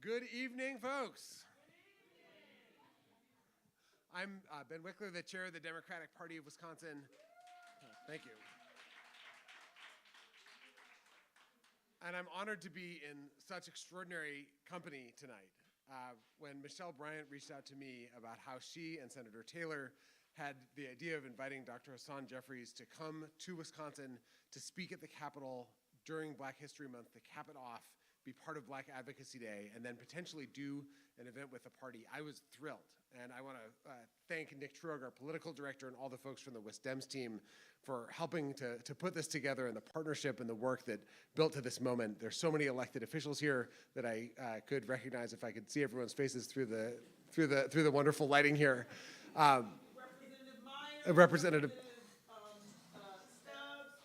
Good evening, folks. I'm Ben Wickler, the chair of the Democratic Party of Wisconsin. Thank you. And I'm honored to be in such extraordinary company tonight. When Michelle Bryant reached out to me about how she and Senator Taylor had the idea of inviting Dr. Hasan Jeffries to come to Wisconsin to speak at the Capitol during Black History Month, to cap it off, be part of Black Advocacy Day, and then potentially do an event with the party, I was thrilled. And I want to thank Nick Truog, our political director, and all the folks from the WisDems team for helping to put this together, and the partnership and the work that built to this moment. There's so many elected officials here that I could recognize if I could see everyone's faces through the wonderful lighting here. Representative Meyer, Representative Stubbs,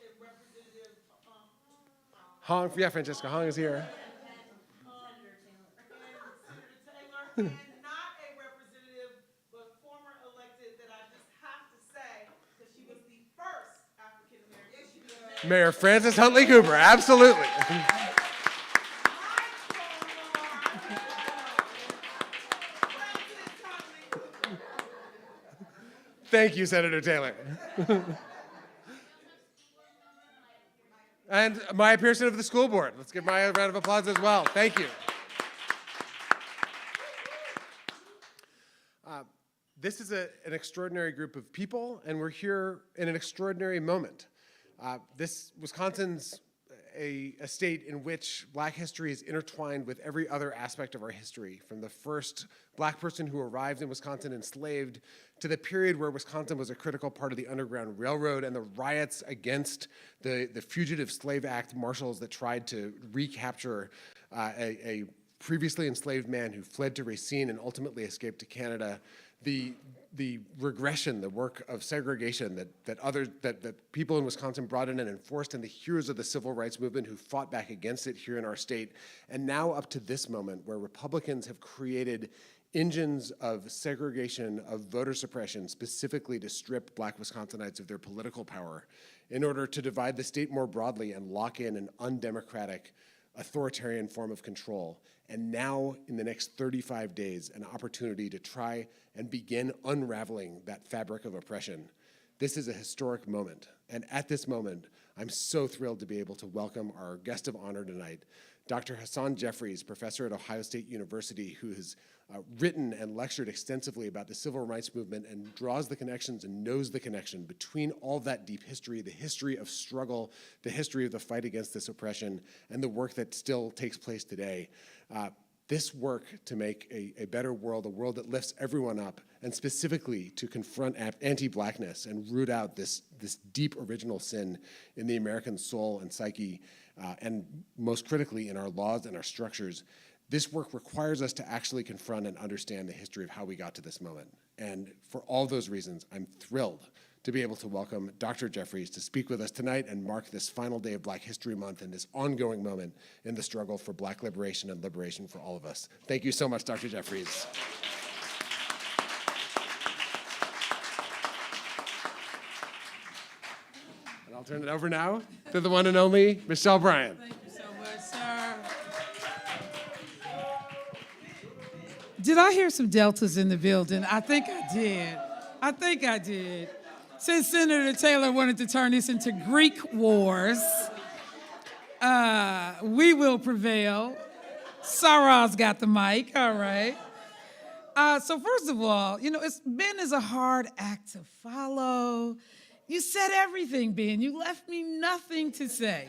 and Representative Hong, yeah, Francesca Hong is here. Senator Taylor, and not a representative, but former elected that I just have to say, because she was the first African American. Mayor Frances Huntley Cooper, absolutely. Thank you, Senator Taylor. And Maya Pearson of the school board. Let's give Maya a round of applause as well. Thank you. This is an extraordinary group of people, and we're here in an extraordinary moment. Wisconsin's a state in which Black history is intertwined with every other aspect of our history, from the first Black person who arrived in Wisconsin enslaved to the period where Wisconsin was a critical part of the Underground Railroad and the riots against the Fugitive Slave Act marshals that tried to recapture a previously enslaved man who fled to Racine and ultimately escaped to Canada. The regression, the work of segregation that people in Wisconsin brought in and enforced, and the heroes of the civil rights movement who fought back against it here in our state, and now up to this moment where Republicans have created engines of segregation, of voter suppression, specifically to strip Black Wisconsinites of their political power in order to divide the state more broadly and lock in an undemocratic, authoritarian form of control. And now, in the next 35 days, an opportunity to try and begin unraveling that fabric of oppression. This is a historic moment. And at this moment, I'm so thrilled to be able to welcome our guest of honor tonight, Dr. Hasan Jeffries, professor at Ohio State University, who has written and lectured extensively about the civil rights movement and draws the connections and knows the connection between all that deep history, the history of struggle, the history of the fight against this oppression, and the work that still takes place today. This work to make a better world, a world that lifts everyone up, and specifically to confront anti-Blackness and root out this deep original sin in the American soul and psyche, and most critically in our laws and our structures. This work requires us to actually confront and understand the history of how we got to this moment. And for all those reasons, I'm thrilled to be able to welcome Dr. Jeffries to speak with us tonight and mark this final day of Black History Month and this ongoing moment in the struggle for Black liberation and liberation for all of us. Thank you so much, Dr. Jeffries. And I'll turn it over now to the one and only Michelle Bryant. Thank you so much, sir. Did I hear some deltas in the building? I think I did. Since Senator Taylor wanted to turn this into Greek wars, we will prevail. Sarah's got the mic, all right. So first of all, Ben is a hard act to follow. You said everything, Ben. You left me nothing to say.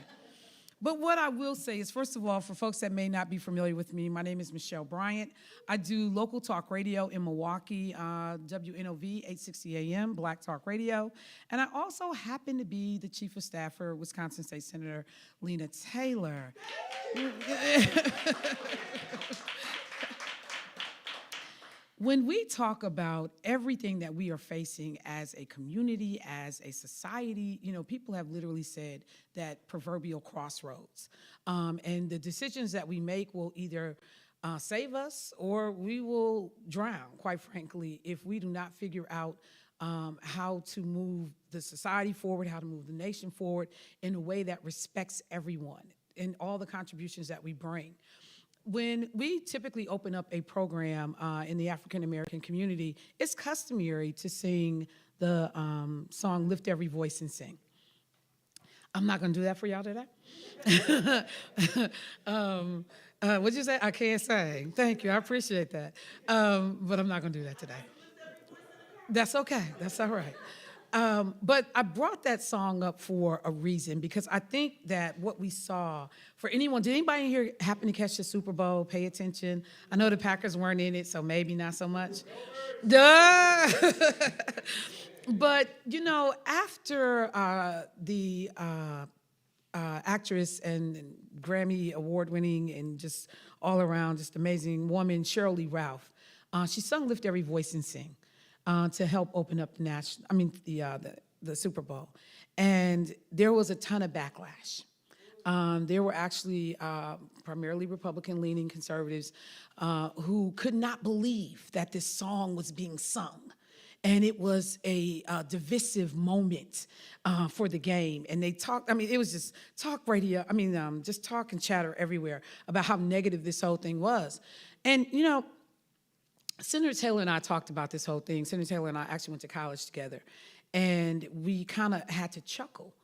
But what I will say is, first of all, for folks that may not be familiar with me, my name is Michelle Bryant. I do local talk radio in Milwaukee, WNOV 860 AM, Black Talk Radio. And I also happen to be the chief of staff for Wisconsin State Senator Lena Taylor. When we talk about everything that we are facing as a community, as a society, people have literally said that proverbial crossroads. And the decisions that we make will either save us or we will drown, quite frankly, if we do not figure out how to move the society forward, how to move the nation forward in a way that respects everyone and all the contributions that we bring. When we typically open up a program in the African American community, it's customary to sing the song Lift Every Voice and Sing. I'm not going to do that for y'all today. What'd you say? I can't sing. Thank you. I appreciate that. But I'm not going to do that today. That's okay. That's all right. But I brought that song up for a reason, because I think that what we saw, for anyone, did anybody in here happen to catch the Super Bowl, pay attention? I know the Packers weren't in it, so maybe not so much. Duh! But, you know, after the actress and Grammy award-winning and just all around just amazing woman, Sheryl Lee Ralph, she sung Lift Every Voice and Sing to help open up the Super Bowl. And there was a ton of backlash. There were actually primarily Republican-leaning conservatives who could not believe that this song was being sung. And it was a divisive moment for the game. And they talked, I mean, it was just talk radio, just talk and chatter everywhere about how negative this whole thing was. And, you know, Senator Taylor and I talked about this whole thing. Senator Taylor and I actually went to college together. And we kind of had to chuckle,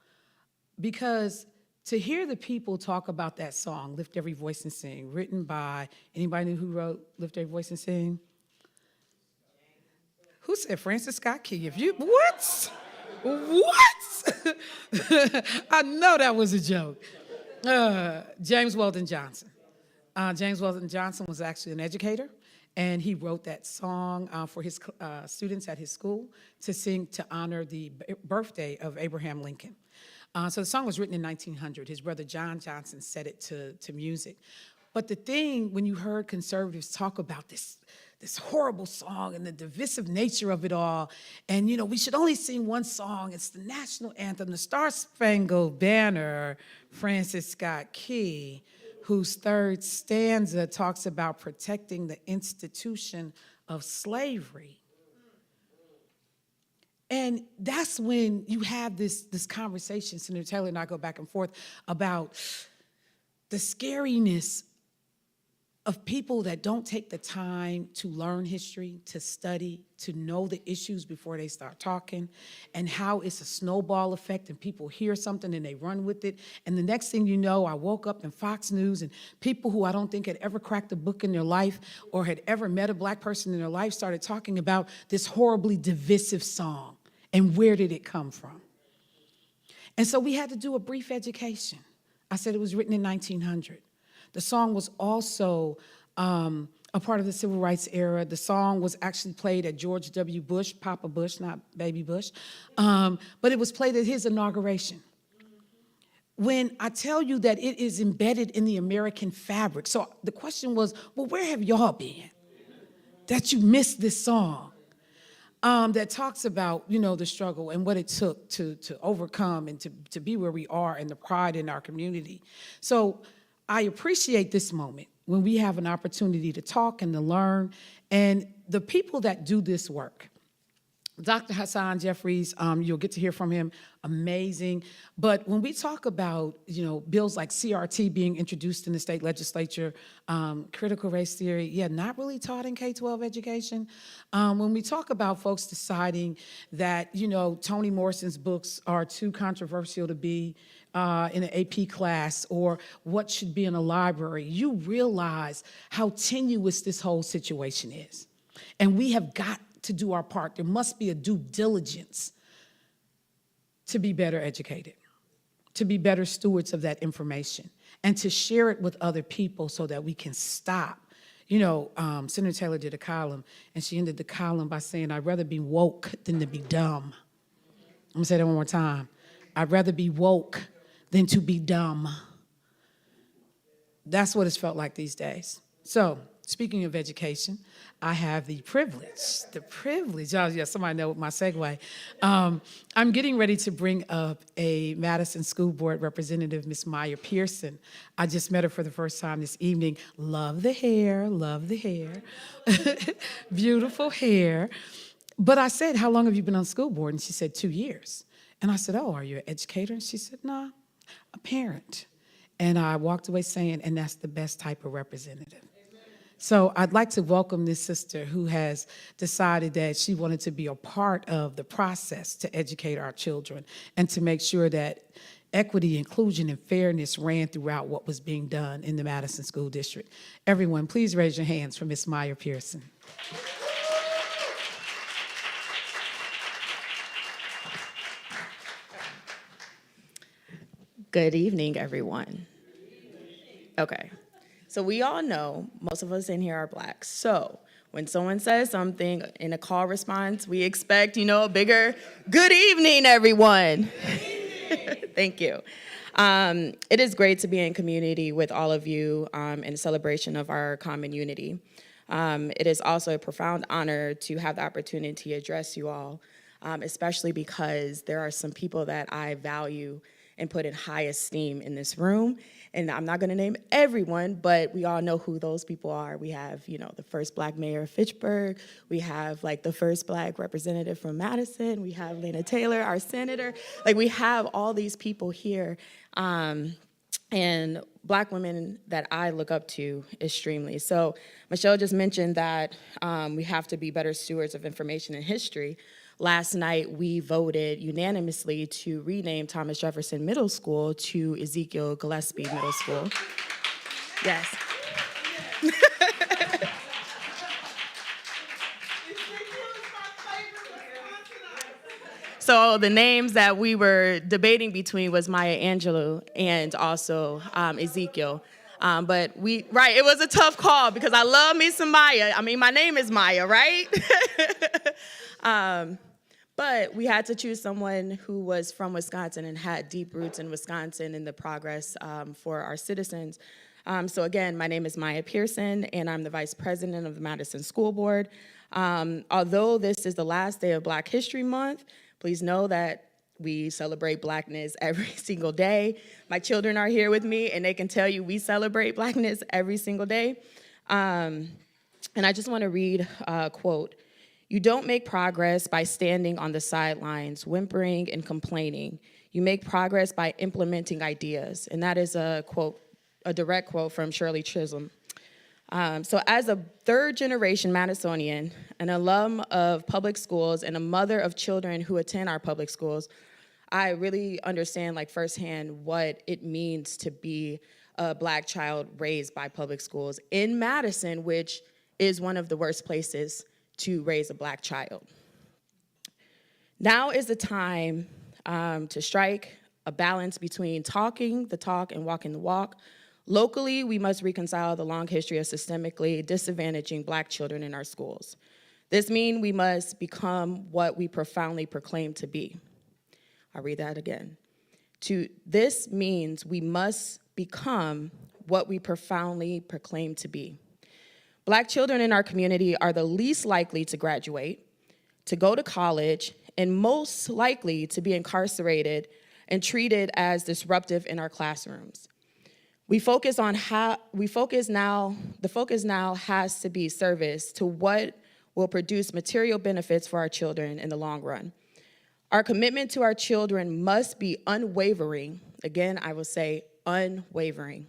because to hear the people talk about that song, Lift Every Voice and Sing, written by, anybody know who wrote Lift Every Voice and Sing? Who said Francis Scott Key? If you, what? What? I know that was a joke. James Weldon Johnson. James Weldon Johnson was actually an educator, and he wrote that song for his students at his school to sing to honor the birthday of Abraham Lincoln. So the song was written in 1900. His brother John Johnson set it to music. But the thing, when you heard conservatives talk about this horrible song and the divisive nature of it all, and, you know, we should only sing one song. It's the national anthem, the Star-Spangled Banner, Francis Scott Key, whose third stanza talks about protecting the institution of slavery. And that's when you have this conversation, Senator Taylor and I go back and forth about the scariness of people that don't take the time to learn history, to study, to know the issues before they start talking, and how it's a snowball effect and people hear something and they run with it. And the next thing you know, I woke up in Fox News and people who I don't think had ever cracked a book in their life or had ever met a black person in their life started talking about this horribly divisive song and where did it come from. And so we had to do a brief education. I said it was written in 1900. The song was also a part of the Civil Rights era. The song was actually played at George W. Bush, Papa Bush, not Baby Bush, but it was played at his inauguration. When I tell you that it is embedded in the American fabric, so the question was, well, where have y'all been that you missed this song? That talks about, you know, the struggle and what it took to overcome and to be where we are and the pride in our community. So I appreciate this moment when we have an opportunity to talk and to learn. And the people that do this work, Dr. Hasan Jeffries, you'll get to hear from him, amazing. But when we talk about, you know, bills like CRT being introduced in the state legislature, critical race theory, yeah, not really taught in K-12 education. When we talk about folks deciding that, you know, Toni Morrison's books are too controversial to be in an AP class, or what should be in a library, you realize how tenuous this whole situation is. And we have got to do our part. There must be a due diligence to be better educated, to be better stewards of that information, and to share it with other people so that we can stop. You know, Senator Taylor did a column, and she ended the column by saying, I'd rather be woke than to be dumb. I'm gonna say that one more time. I'd rather be woke than to be dumb. That's what it's felt like these days. So, speaking of education, I have the privilege, yeah, somebody know my segue. I'm getting ready to bring up a Madison School Board representative, Miss Maya Pearson. I just met her for the first time this evening. Love the hair, beautiful hair. But I said, how long have you been on school board? And she said, 2 years. And I said, oh, are you an educator? And she said, nah, a parent. And I walked away saying, and that's the best type of representative. So I'd like to welcome this sister who has decided that she wanted to be a part of the process to educate our children and to make sure that equity, inclusion, and fairness ran throughout what was being done in the Madison School District. Everyone, please raise your hands for Ms. Maya Pearson. Good evening, everyone. Okay, so we all know most of us in here are Black. So when someone says something in a call response, we expect, a bigger good evening, everyone. Thank you. It is great to be in community with all of you in celebration of our common unity. It is also a profound honor to have the opportunity to address you all, especially because there are some people that I value and put in high esteem in this room. And I'm not gonna name everyone, but we all know who those people are. We have, the first Black mayor of Fitchburg. We have the first Black representative from Madison. We have Lena Taylor, our senator. We have all these people here. And Black women that I look up to extremely. So Michelle just mentioned that we have to be better stewards of information and history. Last night, we voted unanimously to rename Thomas Jefferson Middle School to Ezekiel Gillespie Middle School. Yes. So the names that we were debating between was Maya Angelou and also Ezekiel. But it was a tough call because I love me some Maya. I mean, my name is Maya, right? But we had to choose someone who was from Wisconsin and had deep roots in Wisconsin and the progress for our citizens. So again, my name is Maya Pearson, and I'm the Vice President of the Madison School Board. Although this is the last day of Black History Month, please know that we celebrate Blackness every single day. My children are here with me, and they can tell you we celebrate Blackness every single day. And I just want to read a quote. "You don't make progress by standing on the sidelines, whimpering and complaining. You make progress by implementing ideas." And that is a quote, a direct quote from Shirley Chisholm. So as a third-generation Madisonian, an alum of public schools, and a mother of children who attend our public schools, I really understand firsthand what it means to be a Black child raised by public schools in Madison, which is one of the worst places to raise a Black child. Now is the time to strike a balance between talking the talk and walking the walk. Locally, we must reconcile the long history of systemically disadvantaging Black children in our schools. This means we must become what we profoundly proclaim to be. I'll read that again. This means we must become what we profoundly proclaim to be. Black children in our community are the least likely to graduate, to go to college, and most likely to be incarcerated and treated as disruptive in our classrooms. The focus now has to be service to what will produce material benefits for our children in the long run. Our commitment to our children must be unwavering. Again, I will say unwavering.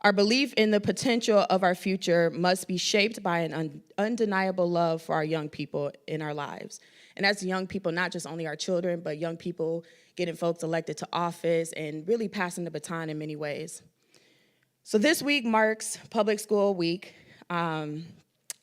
Our belief in the potential of our future must be shaped by an undeniable love for our young people in our lives. And that's young people, not just only our children, but young people getting folks elected to office and really passing the baton in many ways. So this week marks Public School Week, in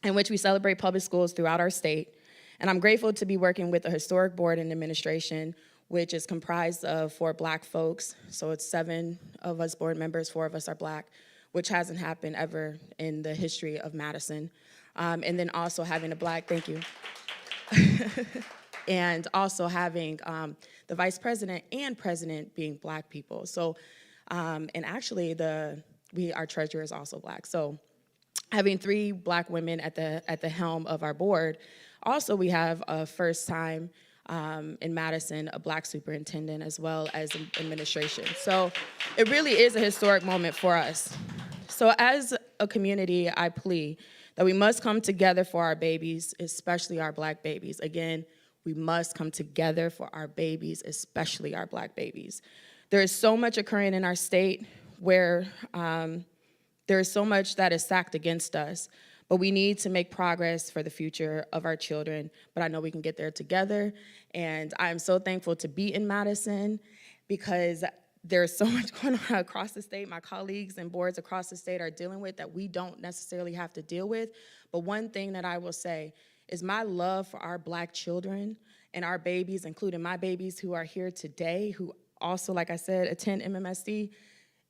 which we celebrate public schools throughout our state. And I'm grateful to be working with the Historic Board and Administration, which is comprised of 4 Black folks. So it's 7 of us board members, 4 of us are Black, which hasn't happened ever in the history of Madison. And then also having a Black, thank you. And also having the Vice President and President being Black people. So, and actually our treasurer is also Black. So having 3 Black women at the helm of our board. Also, we have a first time in Madison, a Black superintendent as well as administration. So it really is a historic moment for us. So as a community, I plea that we must come together for our babies, especially our Black babies. Again, we must come together for our babies, especially our Black babies. There is so much occurring in our state where there is so much that is stacked against us, but we need to make progress for the future of our children. But I know we can get there together, and I'm so thankful to be in Madison because there's so much going on across the state. My colleagues and boards across the state are dealing with that we don't necessarily have to deal with. But one thing that I will say is my love for our Black children and our babies, including my babies who are here today, who also, like I said, attend MMSD,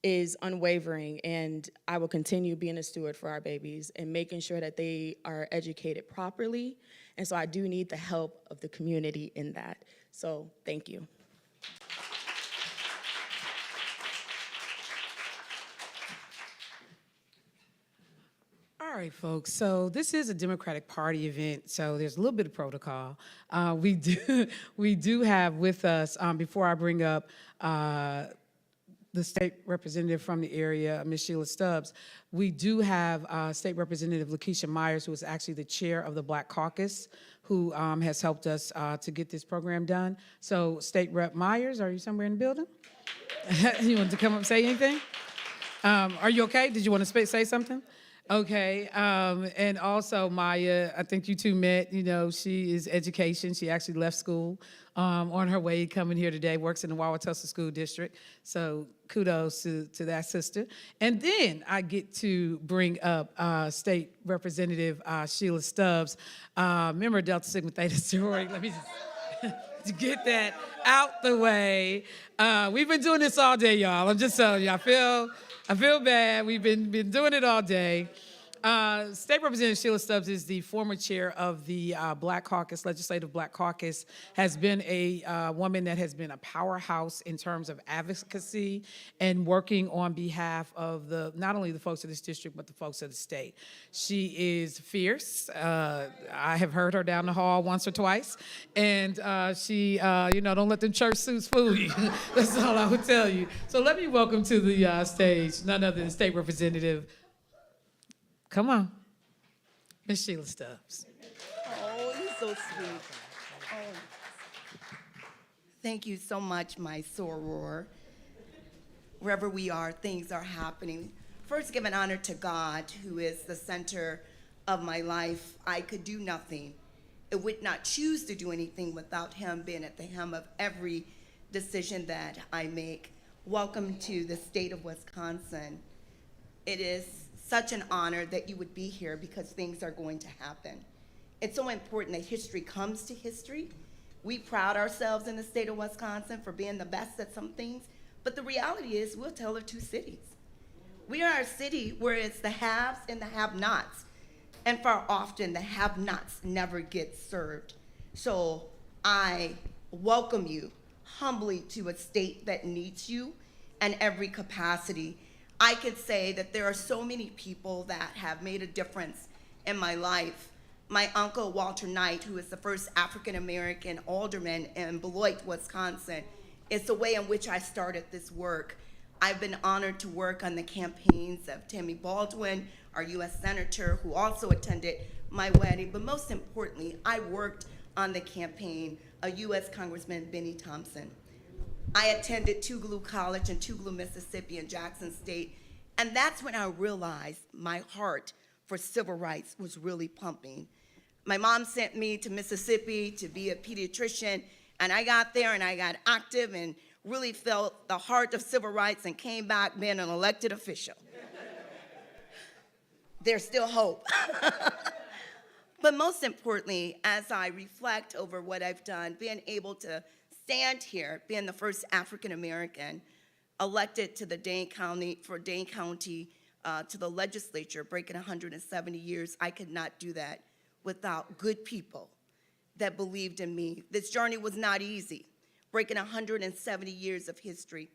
is unwavering, and I will continue being a steward for our babies and making sure that they are educated properly. And so I do need the help of the community in that. So thank you. All right, folks. So this is a Democratic Party event, so there's a little bit of protocol. We do have with us, before I bring up the state representative from the area, Ms. Sheila Stubbs, we do have State Representative Lakeisha Myers, who is actually the chair of the Black Caucus, who has helped us to get this program done. So State Rep Myers, are you somewhere in the building? You want to come up and say anything? Are you okay? Did you want to say something? Okay, and also Maya, I think you two met, you know, she is education. She actually left school on her way coming here today, works in the Wauwatosa School District. So kudos to that sister. And then I get to bring up State Representative Sheila Stubbs, member of Delta Sigma Theta Sorority. Let me just to get that out the way. We've been doing this all day, y'all. I'm just telling you, I feel bad. We've been doing it all day. State Representative Sheila Stubbs is the former chair of the Black Caucus, Legislative Black Caucus, has been a woman that has been a powerhouse in terms of advocacy and working on behalf of not only the folks of this district, but the folks of the state. She is fierce. I have heard her down the hall once or twice, and she, don't let them church suits fool you. That's all I would tell you. So let me welcome to the stage none other than State Representative. Come on, Ms. Sheila Stubbs. Oh, you're so sweet. Oh. Thank you so much, my soror. Wherever we are, things are happening. First, give an honor to God, who is the center of my life. I could do nothing. I would not choose to do anything without him being at the helm of every decision that I make. Welcome to the state of Wisconsin. It is such an honor that you would be here because things are going to happen. It's so important that history comes to history. We pride ourselves in the state of Wisconsin for being the best at some things, but the reality is we're a tale of two cities. We are a city where it's the haves and the have-nots, and far often the have-nots never get served. So I welcome you humbly to a state that needs you in every capacity. I could say that there are so many people that have made a difference in my life. My uncle, Walter Knight, who is the first African-American alderman in Beloit, Wisconsin, is the way in which I started this work. I've been honored to work on the campaigns of Tammy Baldwin, our U.S. Senator, who also attended my wedding, but most importantly, I worked on the campaign of U.S. Congressman Benny Thompson. I attended Tougaloo College in Tougaloo, Mississippi, in Jackson State, and that's when I realized my heart for civil rights was really pumping. My mom sent me to Mississippi to be a pediatrician, and I got there and I got active and really felt the heart of civil rights and came back being an elected official. There's still hope. But most importantly, as I reflect over what I've done, being able to stand here, being the first African-American elected to the Dane County, to the legislature, breaking 170 years, I could not do that without good people that believed in me. This journey was not easy, breaking 170 years of history.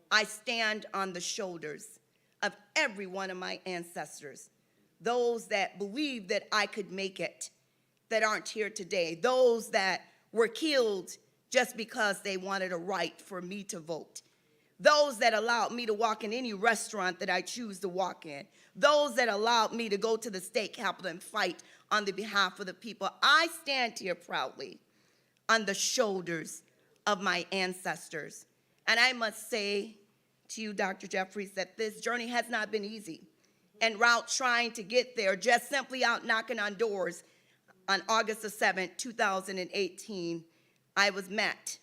I stand on the shoulders of every one of my ancestors, those that believed that I could make it, that aren't here today, those that were killed just because they wanted a right for me to vote. Those that allowed me to walk in any restaurant that I choose to walk in. Those that allowed me to go to the state capitol and fight on the behalf of the people. I stand here proudly on the shoulders of my ancestors. And I must say to you, Dr. Jeffries, that this journey has not been easy. En route trying to get there, just simply out knocking on doors, on August the 7th, 2018, I was met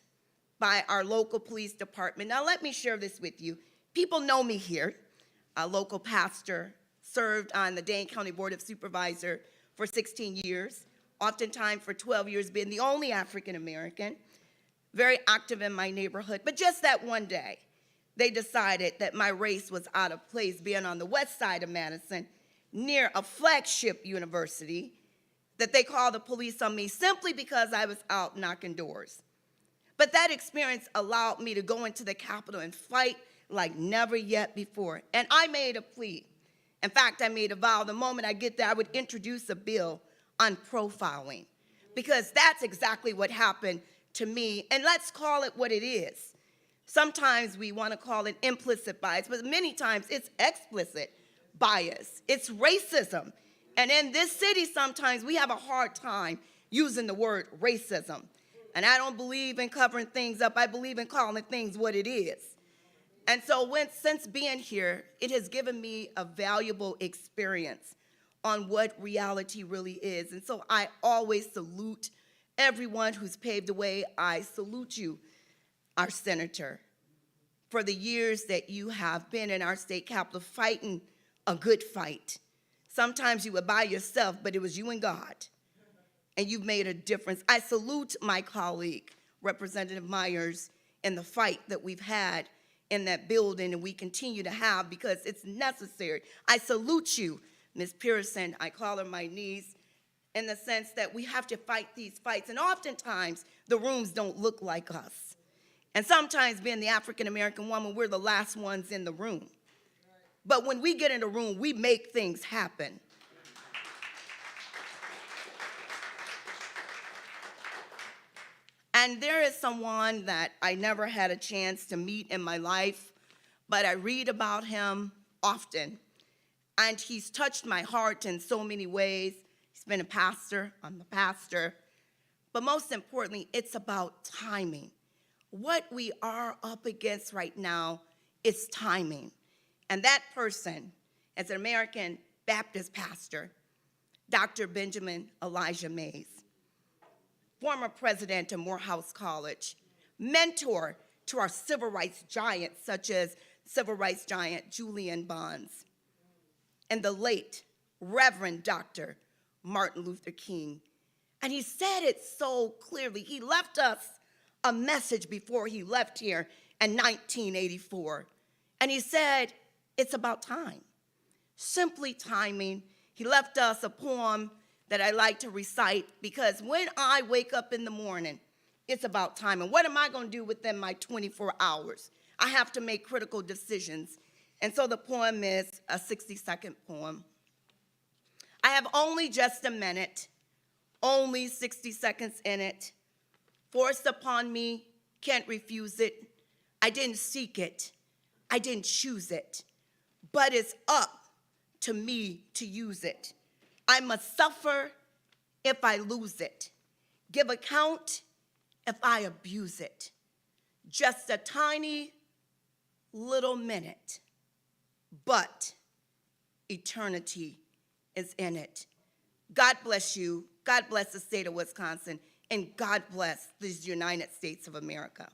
by our local police department. Now, let me share this with you. People know me here. A local pastor, served on the Dane County Board of Supervisors for 16 years, oftentimes for 12 years being the only African American, very active in my neighborhood. But just that one day, they decided that my race was out of place, being on the west side of Madison, near a flagship university, that they called the police on me simply because I was out knocking doors. But that experience allowed me to go into the Capitol and fight like never yet before. And I made a plea. In fact, I made a vow the moment I get there, I would introduce a bill on profiling, because that's exactly what happened to me. And let's call it what it is. Sometimes we want to call it implicit bias, but many times it's explicit bias. It's racism. And in this city, sometimes we have a hard time using the word racism. And I don't believe in covering things up. I believe in calling things what it is. And so since being here, it has given me a valuable experience on what reality really is. And so I always salute everyone who's paved the way. I salute you, our senator, for the years that you have been in our state capitol fighting a good fight. Sometimes you were by yourself, but it was you and God, and you've made a difference. I salute my colleague, Representative Myers, in the fight that we've had in that building and we continue to have, because it's necessary. I salute you, Ms. Pearson. I call her my niece, in the sense that we have to fight these fights, and oftentimes the rooms don't look like us. And sometimes, being the African-American woman, we're the last ones in the room. But when we get in the room, we make things happen. And there is someone that I never had a chance to meet in my life, but I read about him often. And he's touched my heart in so many ways. He's been a pastor. I'm a pastor. But most importantly, it's about timing. What we are up against right now is timing. And that person, as an American Baptist pastor, Dr. Benjamin Elijah Mays, former president of Morehouse College, mentor to our civil rights giants, such as civil rights giant Julian Bonds, and the late Reverend Dr. Martin Luther King. And he said it so clearly. He left us a message before he left here in 1984. And he said, it's about time, simply timing. He left us a poem that I like to recite, because when I wake up in the morning, it's about time. And what am I going to do within my 24 hours? I have to make critical decisions. And so the poem is a 60-second poem. I have only just a minute, only 60 seconds in it. Forced upon me, can't refuse it. I didn't seek it, I didn't choose it. But it's up to me to use it. I must suffer if I lose it. Give account if I abuse it. Just a tiny little minute, but eternity is in it. God bless you. God bless the state of Wisconsin. And God bless these United States of America.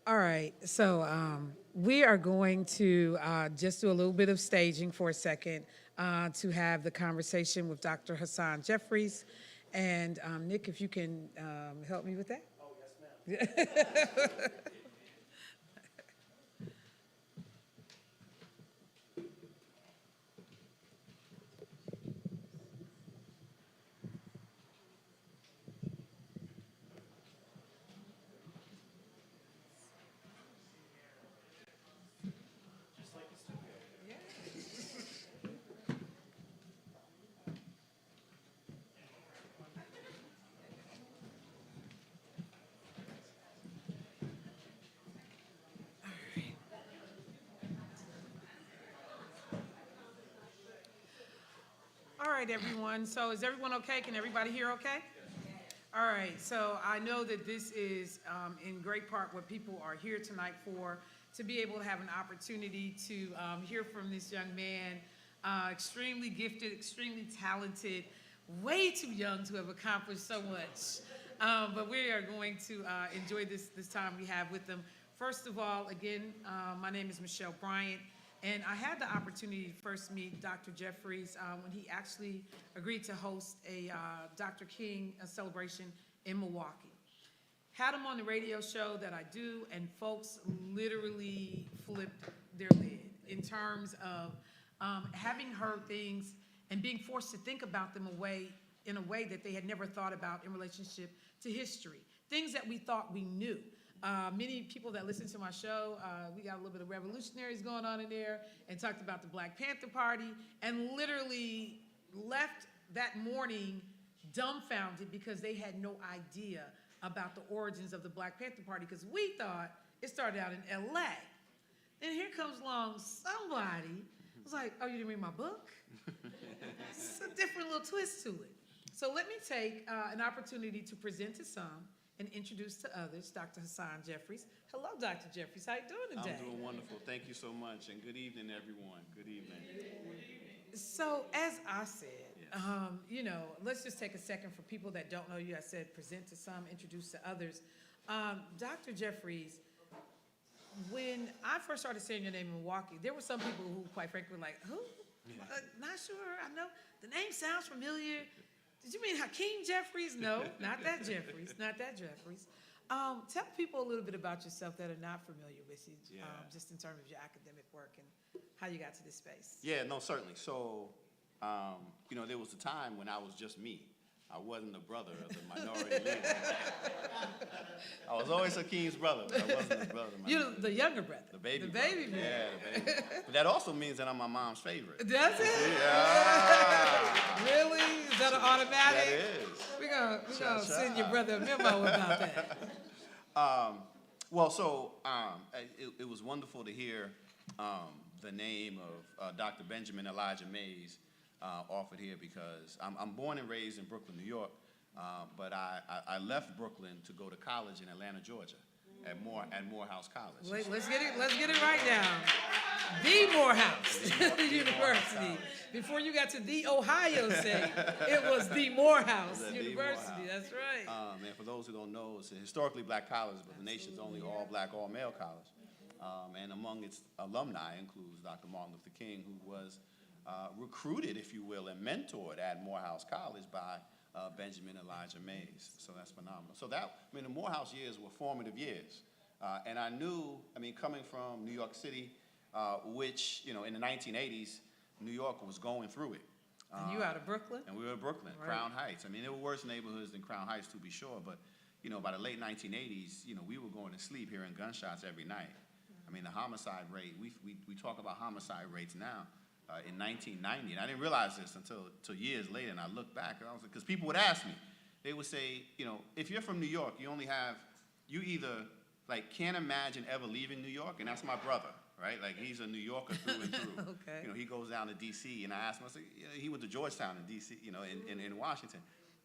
All right, so we are going to just do a little bit of staging for a second to have the conversation with Dr. Hasan Jeffries. And Nick, if you can help me with that. Oh, yes, ma'am. right, everyone. So is everyone okay? Can everybody hear okay? All right, so I know that this is in great part what people are here tonight for, to be able to have an opportunity to hear from this young man, extremely gifted, extremely talented, way too young to have accomplished so much. But we are going to enjoy this time we have with them. First of all, again, my name is Michelle Bryant, and I had the opportunity to first meet Dr. Jeffries when he actually agreed to host a Dr. King celebration in Milwaukee. Had him on the radio show that I do, and folks literally flipped their lid in terms of having heard things and being forced to think about them in a way that they had never thought about in relationship to history, things that we thought we knew. Many people that listen to my show, we got a little bit of revolutionaries going on in there, and talked about the Black Panther Party, and literally left that morning dumbfounded because they had no idea about the origins of the Black Panther Party, because we thought it started out in LA. Then here comes along somebody was like, oh, you didn't read my book? It's a different little twist to it. So let me take an opportunity to present to some and introduce to others Dr. Hasan Jeffries. Hello, Dr. Jeffries. How you doing today? I'm doing wonderful. Thank you so much, and good evening, everyone. Good evening. So as I said, Yes. you know, let's just take a second for people that don't know you. I said present to some, introduce to others. Dr. Jeffries, when I first started saying your name in Milwaukee, there were some people who, quite frankly, were like, who? Not sure. I know the name sounds familiar. Did you mean Hakeem Jeffries? No, not that Jeffries. Not that Jeffries. Tell people a little bit about yourself that are not familiar with you, just in terms of your academic work and how you got to this space. Yeah, no, certainly. So, you know, there was a time when I was just me. I wasn't the brother of the minority leader. I was always Hakeem's brother, but I wasn't the brother of the You're minority. the younger brother. The baby The brother. baby brother. Yeah, the baby. But that also means that I'm my mom's favorite. Does it? Yeah. Really? Is that an automatic? That is. We're gonna Cha-cha. send your brother a memo about that. Well, so it was wonderful to hear the name of Dr. Benjamin Elijah Mays offered here, because I'm born and raised in Brooklyn, New York, but I left Brooklyn to go to college in Atlanta, Georgia, at Morehouse College. Let's get it right now. The Morehouse University. Before you got to the Ohio State, it was the Morehouse The University. Morehouse. That's right. And for those who don't know, it's a historically black college, but the nation's only all-black, all-male college. And among its alumni includes Dr. Martin Luther King, who was recruited, if you will, and mentored at Morehouse College by Benjamin Elijah Mays. So that's phenomenal. So the Morehouse years were formative years. And I knew, coming from New York City, which, you know, in the 1980s, New York was going through it. And you out of Brooklyn? And we were in Brooklyn, Right. Crown Heights. There were worse neighborhoods than Crown Heights, to be sure, but, you know, by the late 1980s, you know, we were going to sleep hearing gunshots every night. The homicide rate, we talk about homicide rates now. In 1990, and I didn't realize this until years later, and I look back, and I was like, because people would ask me, they would say, you know, if you're from New York, you either, like, can't imagine ever leaving New York, and that's my brother, right? Like, he's a New Yorker through and through. Okay. You know, he goes down to D.C., and I asked him, I said, he went to Georgetown in D.C., you know, in Washington.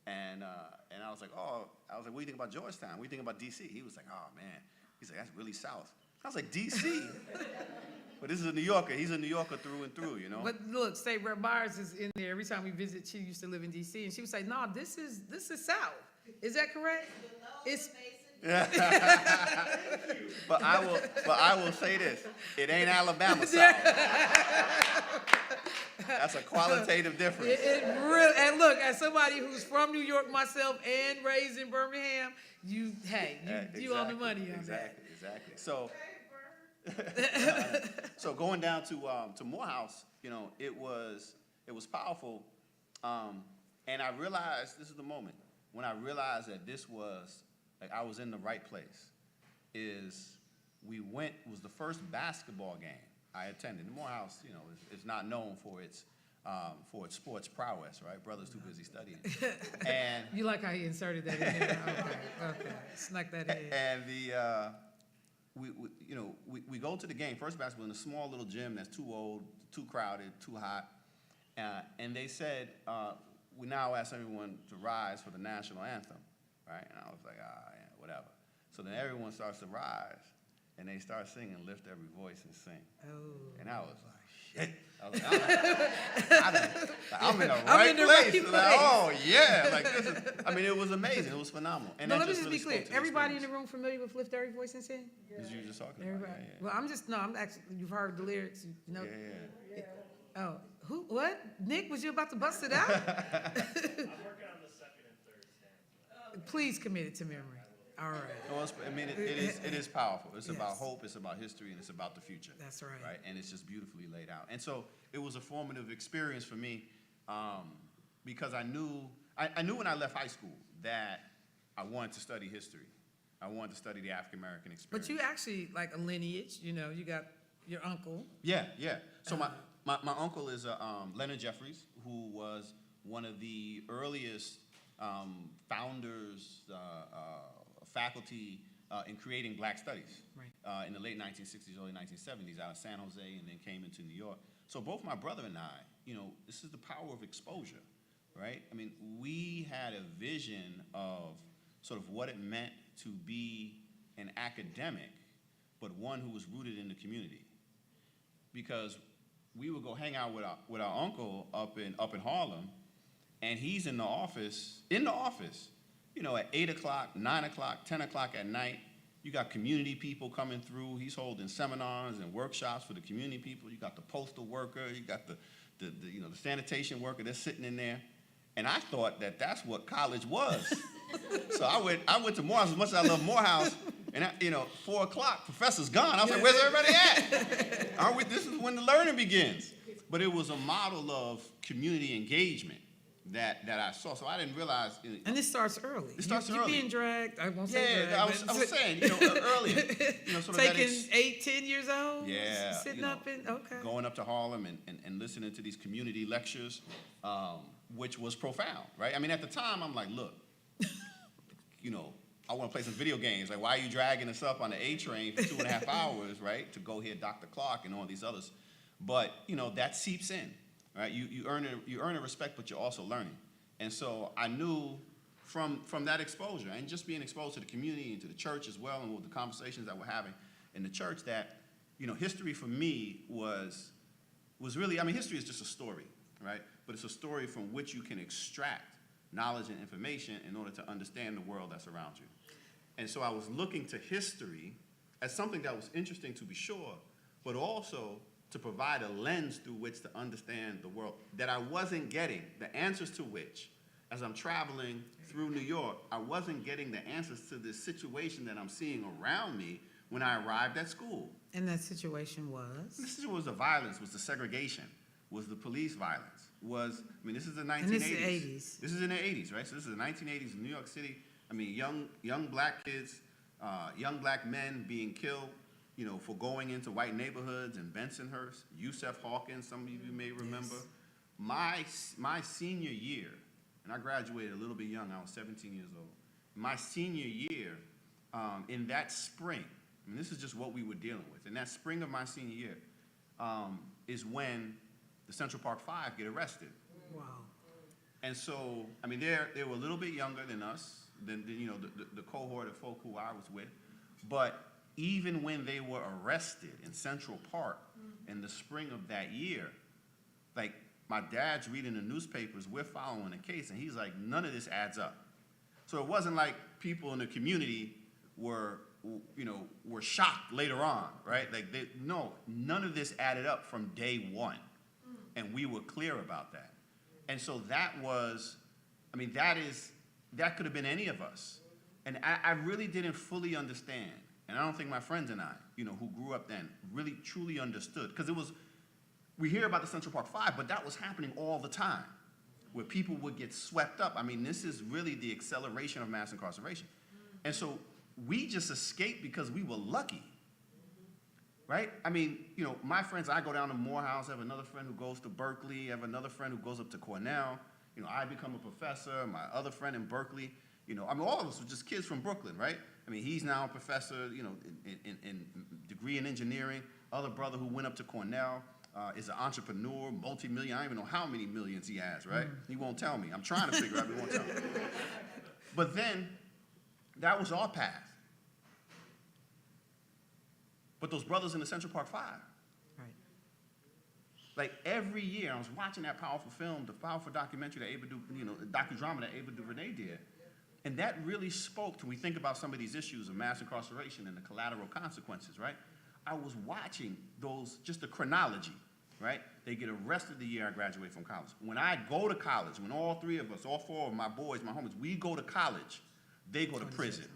And I was like, what do you think about Georgetown? What do you think about D.C.? He was like, oh, man. He's like, that's really south. I was like, D.C.? But this is a New Yorker. He's a New Yorker through and through, you know? But look, State Rep Myers is in there. Every time we visit, she used to live in D.C., and she would say, no, this is South. Is that correct? It's But I will say this: it ain't Alabama South. That's a qualitative difference. It really, and look, as somebody who's from New York myself and raised in Birmingham, you on the money on that. Exactly. So going down to Morehouse, you know, it was powerful, and I realized, this is the moment when I realized that this was, like, I was in the right place. It was the first basketball game I attended. And Morehouse, you know, is not known for its sports prowess, right? Brothers too busy studying. And You like how he inserted that in there? Okay, snuck that in. and we go to the game, first basketball, in a small little gym that's too old, too crowded, too hot. And they said, we now ask everyone to rise for the national anthem, right? And I was like, yeah, whatever. So then everyone starts to rise, and they start singing, lift every voice and sing. Oh. And I was like, shit. I was like, I'm in the right place. Like, oh, yeah. Like, this is, I mean, it was amazing. It was phenomenal. And No, that let me just just really be clear. spoke to the Everybody in the experience. room familiar with Lift Every Voice and Sing? As you were just talking Everybody. about. Well, I'm actually, you've heard the lyrics, you know. Yeah. Oh, what? Nick, was you about to bust it out? I'm working on the second and third stanza. Please commit it to memory. All right. No, I mean, it is powerful. It's about Yes. hope, it's about history, and it's about the future. That's right. Right, and it's just beautifully laid out. And so it was a formative experience for me because I knew when I left high school that I wanted to study history. I wanted to study the African American experience. But you actually, like a lineage, you know, you got your uncle. Yeah. So my uncle is Leonard Jeffries, who was one of the earliest founders, faculty in creating black studies in the late 1960s, early 1970s out of San Jose and then came into New York. So both my brother and I, you know, this is the power of exposure, right? I mean, we had a vision of sort of what it meant to be an academic, but one who was rooted in the community. Because we would go hang out with our uncle up in Harlem, and he's in the office, you know, at 8 o'clock, 9 o'clock, 10 o'clock at night. You got community people coming through. He's holding seminars and workshops for the community people. You got the postal worker. You got the sanitation worker. They're sitting in there. And I thought that that's what college was. So I went to Morehouse as much as I love Morehouse. And 4 o'clock, professor's gone. I was like, where's everybody at? This is when the learning begins. But it was a model of community engagement that I saw. So I didn't realize. And this starts early. It starts you early. being dragged, I won't say dragged. I was saying, earlier. Sort of that taking 8, 10 years old? Yeah. Sitting up in, okay. Going up to Harlem and listening to these community lectures, which was profound, right? I mean, at the time, I'm like, look, I want to play some video games. Like, why are you dragging us up on the A train for 2.5 hours, right, to go hear Dr. Clark and all these others? But, that seeps in, right? You earn a respect, but you're also learning. And so I knew from that exposure and just being exposed to the community and to the church as well and with the conversations that we're having in the church that, history for me was really, I mean, history is just a story, right? But it's a story from which you can extract knowledge and information in order to understand the world that's around you. And so I was looking to history as something that was interesting to be sure, but also to provide a lens through which to understand the world that I wasn't getting, the answers to which, as I'm traveling through New York, I wasn't getting the answers to this situation that I'm seeing around me when I arrived at school. And that situation was? This was the violence, was the segregation, was the police violence, this is the 1980s. And this is the 80s. This is in the 80s, right? So this is the 1980s in New York City. I mean, young black kids, young black men being killed, for going into white neighborhoods in Bensonhurst. Yusef Hawkins, some of you may remember. Yes. My senior year, and I graduated a little bit young, I was 17 years old. My senior year, in that spring, this is just what we were dealing with. In that spring of my senior year is when the Central Park Five get arrested. Wow. And so, they were a little bit younger than us, than the cohort of folk who I was with. But even when they were arrested in Central Park in the spring of that year, like my dad's reading the newspapers, we're following the case, and he's like, none of this adds up. So it wasn't like people in the community were shocked later on, right? Like, none of this added up from day one. And we were clear about that. And so that could have been any of us. And I really didn't fully understand. And I don't think my friends and I, who grew up then, really truly understood. Because we hear about the Central Park Five, but that was happening all the time, where people would get swept up. This is really the acceleration of mass incarceration. And so we just escaped because we were lucky. Right? My friends, I go down to Morehouse, I have another friend who goes to Berkeley, I have another friend who goes up to Cornell. I become a professor, my other friend in Berkeley. All of us were just kids from Brooklyn, right? He's now a professor, in degree in engineering. Other brother who went up to Cornell. is an entrepreneur, multi-million. I don't even know how many millions he has, right? He won't tell me. I'm trying to figure out, but he won't tell me. But then, that was our path. But those brothers in the Central Park Five, Right. like every year, I was watching that powerful film, the powerful documentary that Ava, docudrama that Ava DuVernay did, and that really spoke to, we think about some of these issues of mass incarceration and the collateral consequences, right? I was watching those, just the chronology, right? They get arrested the year I graduate from college. When I go to college, when all three of us, all four of my boys, my homies, we go to college, they go to prison.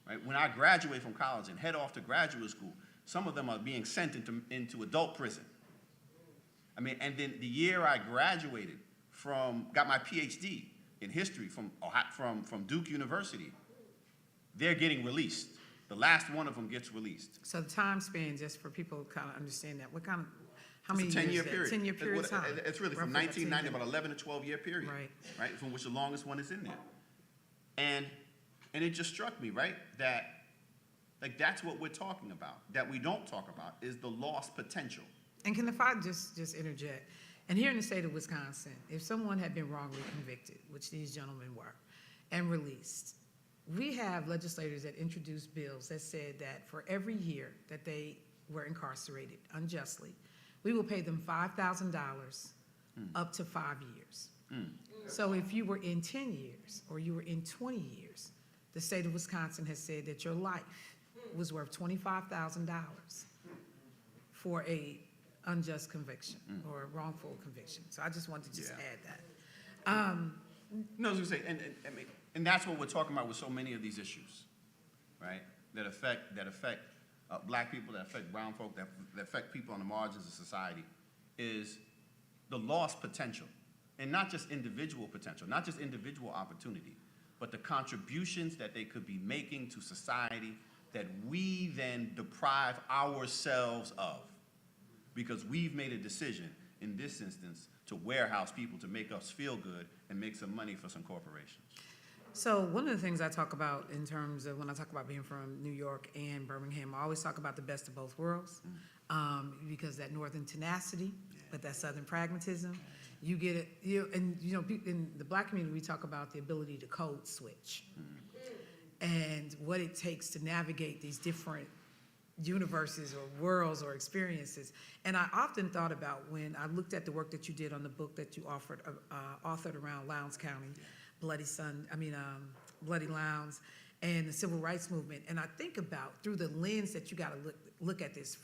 Right? When I graduate from college and head off to graduate school, some of them are being sent into adult prison. I mean, and then the year I graduated got my PhD in history from Duke University, they're getting released. The last one of them gets released. So the time span, just for people to kind of understand that, how many It's a 10-year period. 10-year period of time? It's really from Roughly 1990, 10 about 11 to 12-year period. Right. From which the longest one is in there. And it just struck me, right, that like that's what we're talking about. That we don't talk about is the lost potential. And if I just interject, and here in the state of Wisconsin, if someone had been wrongly convicted, which these gentlemen were, and released, we have legislators that introduced bills that said that for every year that they were incarcerated unjustly, we will pay them $5,000 up to 5 years. So if you were in 10 years or you were in 20 years, the state of Wisconsin has said that your life was worth $25,000 for a unjust conviction or a wrongful conviction. So I just wanted to just add that. No, I was gonna say, and that's what we're talking about with so many of these issues, right? That affect black people, that affect brown folk, that affect people on the margins of society, is the lost potential, and not just individual potential, not just individual opportunity, but the contributions that they could be making to society that we then deprive ourselves of, because we've made a decision in this instance to warehouse people to make us feel good and make some money for some corporations. So one of the things I talk about in terms of when I talk about being from New York and Birmingham, I always talk about the best of both worlds, because that northern tenacity, but that southern pragmatism, you get it. In the black community, we talk about the ability to code switch and what it takes to navigate these different universes or worlds or experiences. And I often thought about when I looked at the work that you did on the book that you authored around Lowndes County, Bloody Lowndes, and the Civil Rights Movement. And I think about through the lens that you got to look at this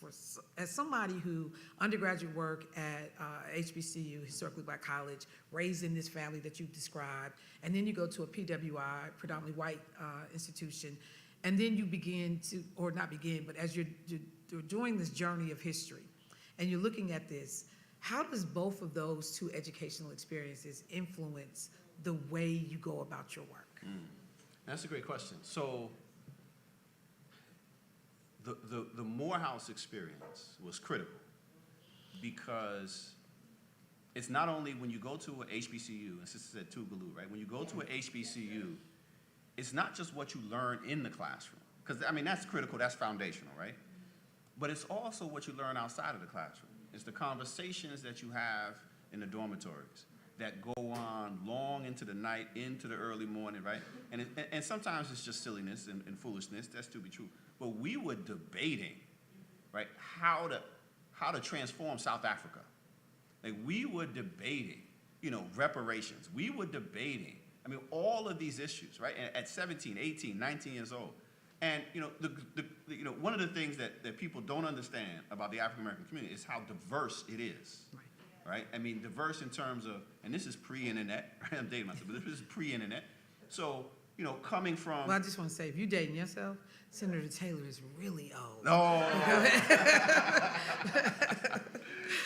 as somebody who undergraduate work at HBCU, Historically Black College, raised in this family that you described, and then you go to a PWI, predominantly white institution, and then you begin to, or not begin, but as you're doing this journey of history, and you're looking at this, how does both of those two educational experiences influence the way you go about your work? That's a great question. So the Morehouse experience was critical because it's not only when you go to a HBCU, and Sister said Tougaloo, right? When you go to a HBCU, it's not just what you learn in the classroom, because I mean, that's critical, that's foundational, right? But it's also what you learn outside of the classroom. It's the conversations that you have in the dormitories that go on long into the night, into the early morning, right? And sometimes it's just silliness and foolishness, that's to be true. But we were debating, right, how to transform South Africa. Like we were debating, reparations. We were debating, all of these issues, right? At 17, 18, 19 years old. And, one of the things that people don't understand about the African American community is how diverse it is. Right? Diverse in terms of, and this is pre-internet, right? I'm dating myself, but this is pre-internet. So, coming from... Well, I just want to say, if you're dating yourself, Senator Taylor is really old. No.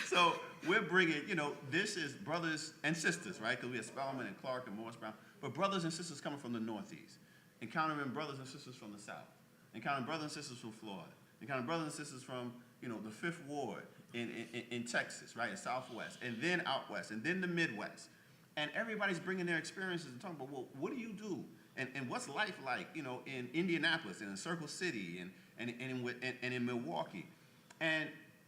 So we're bringing, this is brothers and sisters, right? Because we have Spelman and Clark and Morris Brown, but brothers and sisters coming from the Northeast, encountering brothers and sisters from the South, encountering brothers and sisters from Florida, encountering brothers and sisters from, the Fifth Ward, in Texas, right, in Southwest, and then out West, and then the Midwest. And everybody's bringing their experiences and talking about, well, what do you do? And what's life like, in Indianapolis and in Circle City and in Milwaukee? And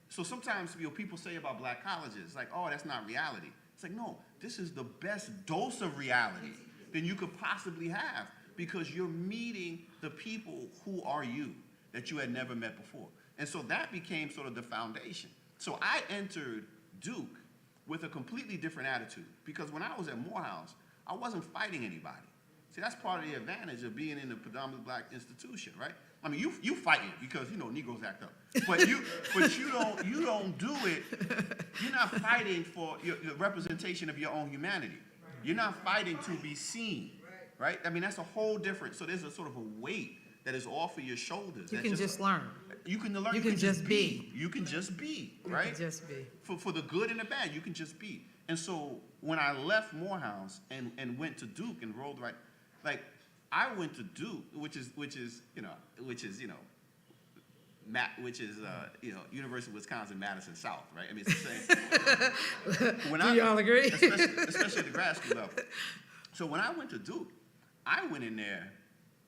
So sometimes people say about black colleges, like, oh, that's not reality. It's like, no, this is the best dose of reality than you could possibly have, because you're meeting the people who are you that you had never met before. And so that became sort of the foundation. So I entered Duke with a completely different attitude, because when I was at Morehouse, I wasn't fighting anybody. See, that's part of the advantage of being in a predominantly black institution, right? I mean, you fighting because, Negroes act up. But you don't do it. You're not fighting for the representation of your own humanity. You're not fighting to be seen, right? I mean, that's a whole different. So there's a sort of a weight that is off of your shoulders. You can just learn. You can learn. You can just be. You can just be, right? You can just be. For the good and the bad, you can just be. And so when I left Morehouse and went to Duke and rolled right, like I went to Duke, which is University of Wisconsin Madison South, right? I mean, it's the same. Do y'all agree? Especially at the grad school level. So when I went to Duke, I went in there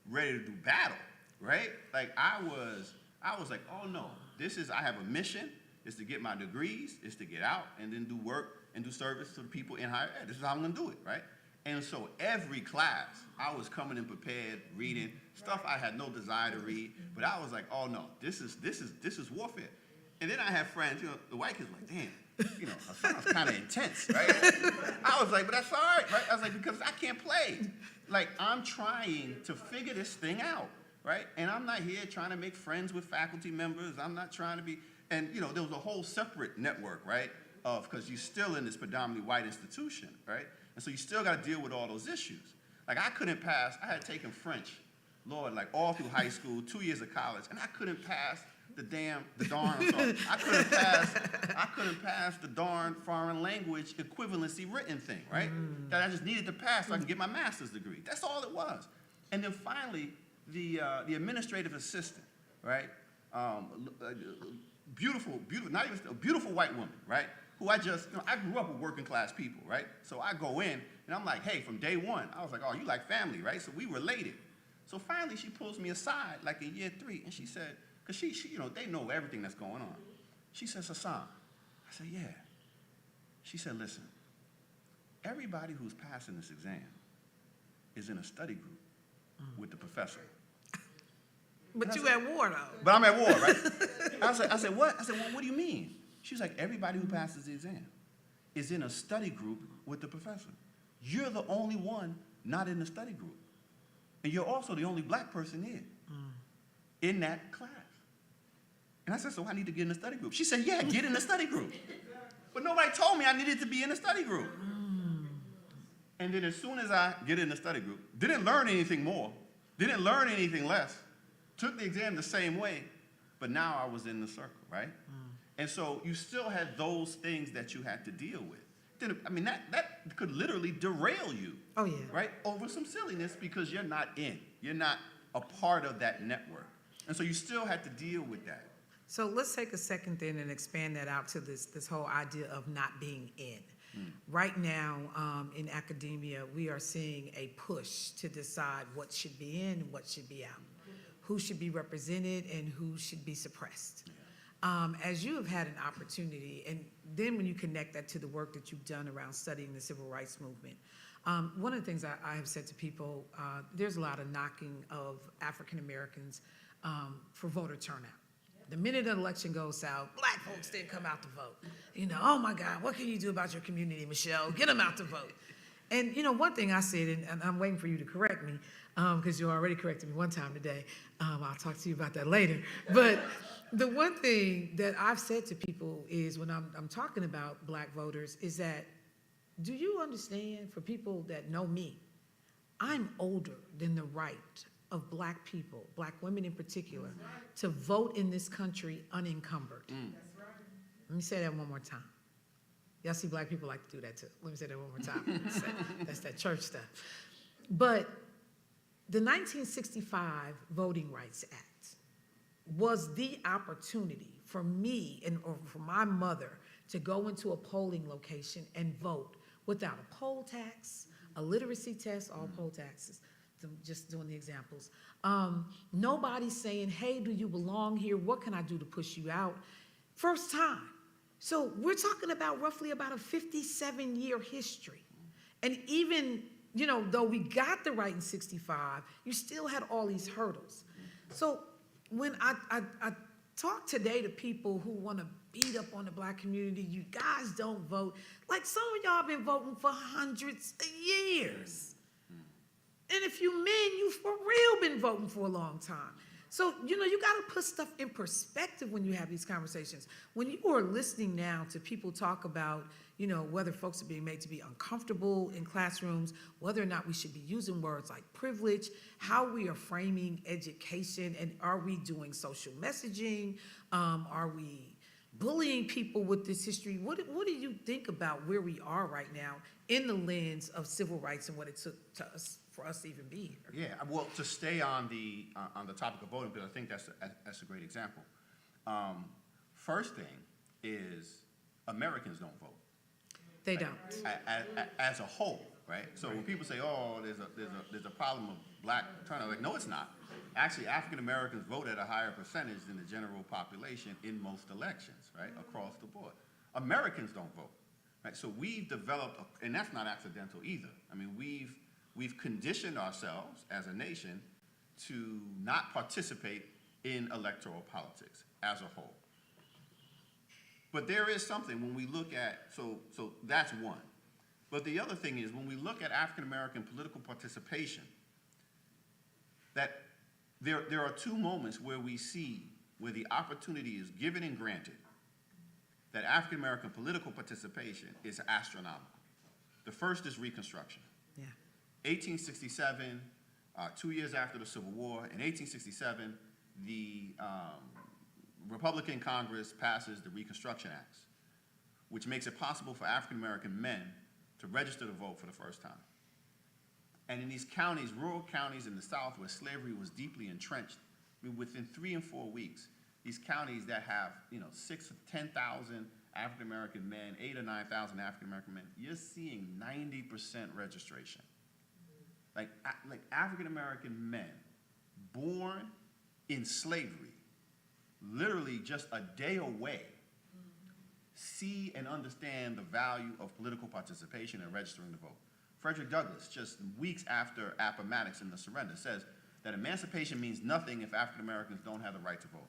ready to do battle, right? Like I was like, oh no, I have a mission. It's to get my degrees. It's to get out and then do work and do service to the people in higher ed. This is how I'm gonna do it, right? And so every class, I was coming in prepared, reading stuff I had no desire to read, but I was like, oh no, this is warfare. And then I had friends, the white kids were like, damn, Hasan's kind of intense, right? I was like, but that's all right, right? I was like, because I can't play. Like, I'm trying to figure this thing out, right? And I'm not here trying to make friends with faculty members. I'm not trying to be, and there was a whole separate network, right? Because you're still in this predominantly white institution, right? And so you still got to deal with all those issues. Like I couldn't pass, I had taken French, Lord, like all through high school, 2 years of college, and I couldn't pass the darn, I couldn't pass the darn foreign language equivalency written thing, right? That I just needed to pass so I can get my master's degree. That's all it was. And then finally, the administrative assistant, right? Beautiful, not even a beautiful white woman, right? Who I grew up with working class people, right? So I go in and I'm like, hey, from day one, I was like, oh, you like family, right? So we related. So finally she pulls me aside like in year 3 and she said, because she they know everything that's going on. She says, Hasan. I said, yeah. She said, listen, everybody who's passing this exam is in a study group with the professor. But you at war, though. But I'm at war, right? I said, what? I said, well, what do you mean? She's like, everybody who passes the exam is in a study group with the professor. You're the only one not in the study group. And you're also the only black person in that class. And I said, so I need to get in the study group. She said, yeah, get in the study group. But nobody told me I needed to be in the study group. And then as soon as I get in the study group, didn't learn anything more, didn't learn anything less, took the exam the same way, but now I was in the circle, right? And so you still had those things that you had to deal with. I mean, that could literally derail you. Oh, yeah. Right? Over some silliness because you're not in. You're not a part of that network. And so you still had to deal with that. So let's take a second then and expand that out to this whole idea of not being in. Right now, in academia, we are seeing a push to decide what should be in and what should be out, who should be represented and who should be suppressed. As you have had an opportunity, and then when you connect that to the work that you've done around studying the civil rights movement, one of the things I have said to people, there's a lot of knocking of African Americans for voter turnout. The minute an election goes south, black folks didn't come out to vote. Oh my God, what can you do about your community, Michelle? Get them out to vote. And one thing I said, and I'm waiting for you to correct me, because you already corrected me one time today. I'll talk to you about that later. But the one thing that I've said to people is when I'm talking about black voters is that, do you understand, for people that know me, I'm older than the right of black people, black women in particular, to vote in this country unencumbered. Let me say that one more time. Y'all see black people like to do that too. Let me say that one more time. That's that church stuff. But the 1965 Voting Rights Act was the opportunity for me or for my mother to go into a polling location and vote without a poll tax, a literacy test, all poll taxes, just doing the examples. Nobody's saying, hey, do you belong here? What can I do to push you out? First time. So we're talking about roughly about a 57-year history. And even, you know, though we got the right in 65, you still had all these hurdles. So when I talk today to people who want to beat up on the Black community, you guys don't vote. Like some of y'all been voting for hundreds of years. And if you men, you for real been voting for a long time. So, you know, you got to put stuff in perspective when you have these conversations. When you are listening now to people talk about, you know, whether folks are being made to be uncomfortable in classrooms, whether or not we should be using words like privilege, how we are framing education, and are we doing social messaging? Are we bullying people with this history? What do you think about where we are right now in the lens of civil rights and what it took for us to even be here? Yeah, well, to stay on the topic of voting, because I think that's a great example. First thing is Americans don't vote. They don't. As a whole, right? So when people say, "Oh, there's a problem of Black turnout," like, no, it's not. Actually, African Americans vote at a higher percentage than the general population in most elections, right, across the board. Americans don't vote, right? So we've developed, and that's not accidental either. I mean, we've conditioned ourselves as a nation to not participate in electoral politics as a whole. But there is something when we look at, so that's one. But the other thing is when we look at African American political participation, that there are two moments where we see where the opportunity is given and granted that African American political participation is astronomical. The first is Reconstruction. Yeah. 1867, 2 years after the Civil War, in 1867, the Republican Congress passes the Reconstruction Acts, which makes it possible for African American men to register to vote for the first time. And in these counties, rural counties in the South where slavery was deeply entrenched, I mean, within 3 and 4 weeks, these counties that have, 6,000 to 10,000 African American men, 8,000 or 9,000 African American men, you're seeing 90% registration. Like African American men born in slavery, literally just a day away, see and understand the value of political participation and registering to vote. Frederick Douglass, just weeks after Appomattox and the surrender, says that emancipation means nothing if African Americans don't have the right to vote.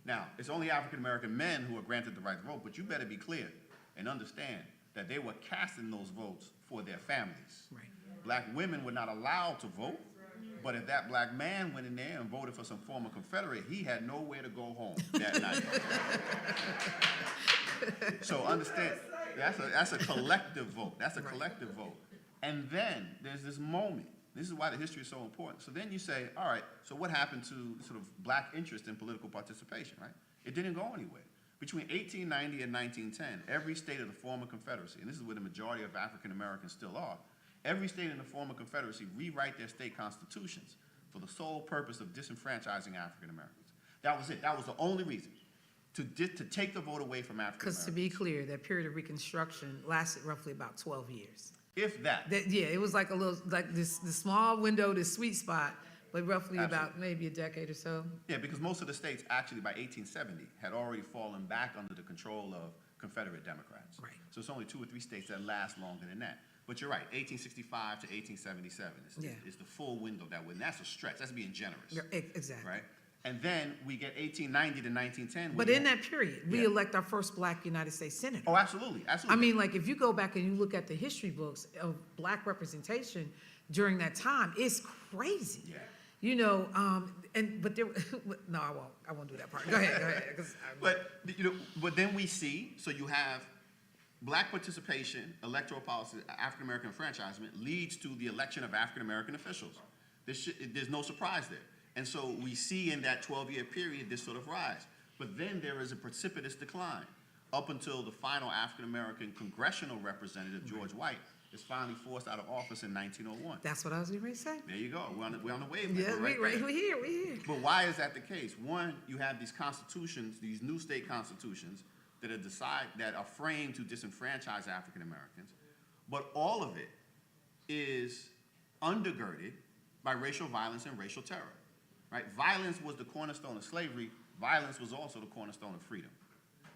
Now, it's only African American men who are granted the right to vote, but you better be clear and understand that they were casting those votes for their families. Right. Black women were not allowed to vote, but if that black man went in there and voted for some former Confederate, he had nowhere to go home that night. So understand, that's a collective vote. That's a collective vote. And then there's this moment. This is why the history is so important. So then you say, all right, so what happened to sort of Black interest in political participation, right? It didn't go anywhere. Between 1890 and 1910, every state of the former Confederacy, and this is where the majority of African Americans still are, every state in the former Confederacy rewrite their state constitutions for the sole purpose of disenfranchising African Americans. That was it. That was the only reason, to take the vote away from African Americans. Because to be clear, that period of Reconstruction lasted roughly about 12 years. If that. Yeah, it was like a little, like this small window, this sweet spot, but roughly Absolutely. about maybe a decade or so. Yeah, because most of the states actually by 1870 had already fallen back under the control of Confederate Democrats. Right. So it's only 2 or 3 states that last longer than that. But you're right, 1865 to 1877 is the full window that would, and that's a stretch, that's being generous. Yeah, exactly. Right? And then we get 1890 to 1910. But in that period, we elect our first Black United States Senator. Oh, absolutely, absolutely. I mean, like, if you go back and you look at the history books of Black representation during that time, it's crazy. Yeah. You know, but there, no, I won't do that part. Go ahead. 'Cause But then we see, so you have Black participation, electoral policy, African American enfranchisement leads to the election of African American officials. There's no surprise there. And so we see in that 12-year period this sort of rise. But then there is a precipitous decline up until the final African American congressional representative, George White, is finally forced out of office in 1901. That's what I was going to say. There you go. We're on the wavelength. Yeah, We're here. But why is that the case? One, you have these constitutions, these new state constitutions that are framed to disenfranchise African Americans, but all of it is undergirded by racial violence and racial terror. Right? Violence was the cornerstone of slavery. Violence was also the cornerstone of freedom.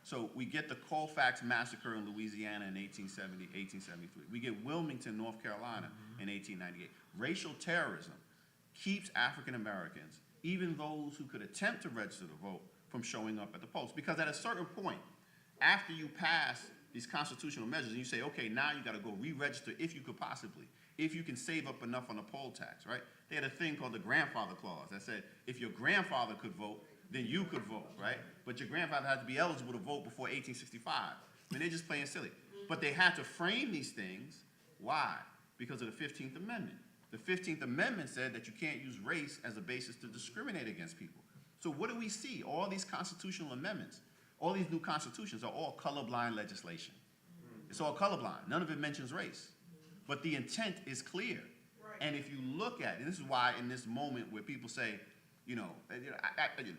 So we get the Colfax massacre in Louisiana in 1870, 1873. We get Wilmington, North Carolina in 1898. Racial terrorism keeps African Americans, even those who could attempt to register to vote, from showing up at the polls. Because at a certain point, after you pass these constitutional measures and you say, okay, now you gotta go re-register if you could possibly, if you can save up enough on the poll tax, right? They had a thing called the grandfather clause that said, if your grandfather could vote, then you could vote, right? But your grandfather had to be eligible to vote before 1865. I mean, they're just playing silly. But they had to frame these things. Why? Because of the 15th Amendment. The 15th Amendment said that you can't use race as a basis to discriminate against people. So what do we see? All these constitutional amendments, all these new constitutions are all colorblind legislation. It's all colorblind. None of it mentions race. But the intent is clear. And if you look at it, and this is why in this moment where people say,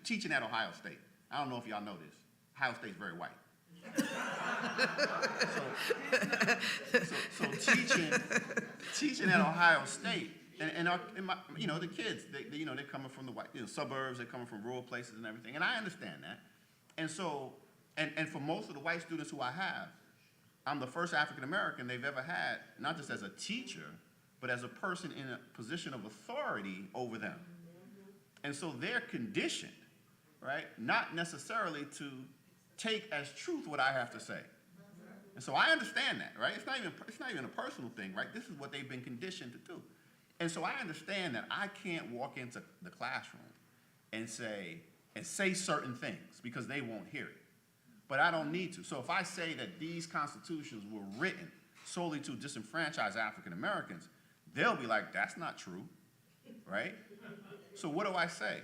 teaching at Ohio State, I don't know if y'all know this, Ohio State's very white. so teaching at Ohio State, and the kids, they're coming from the white suburbs, they're coming from rural places and everything, and I understand that. And so, and for most of the white students who I have, I'm the first African American they've ever had, not just as a teacher, but as a person in a position of authority over them. And so they're conditioned, right, not necessarily to take as truth what I have to say. And so I understand that, right? It's not even a personal thing, right? This is what they've been conditioned to do. And so I understand that I can't walk into the classroom and say certain things because they won't hear it. But I don't need to. So if I say that these constitutions were written solely to disenfranchise African Americans, they'll be like, that's not true, right? So what do I say?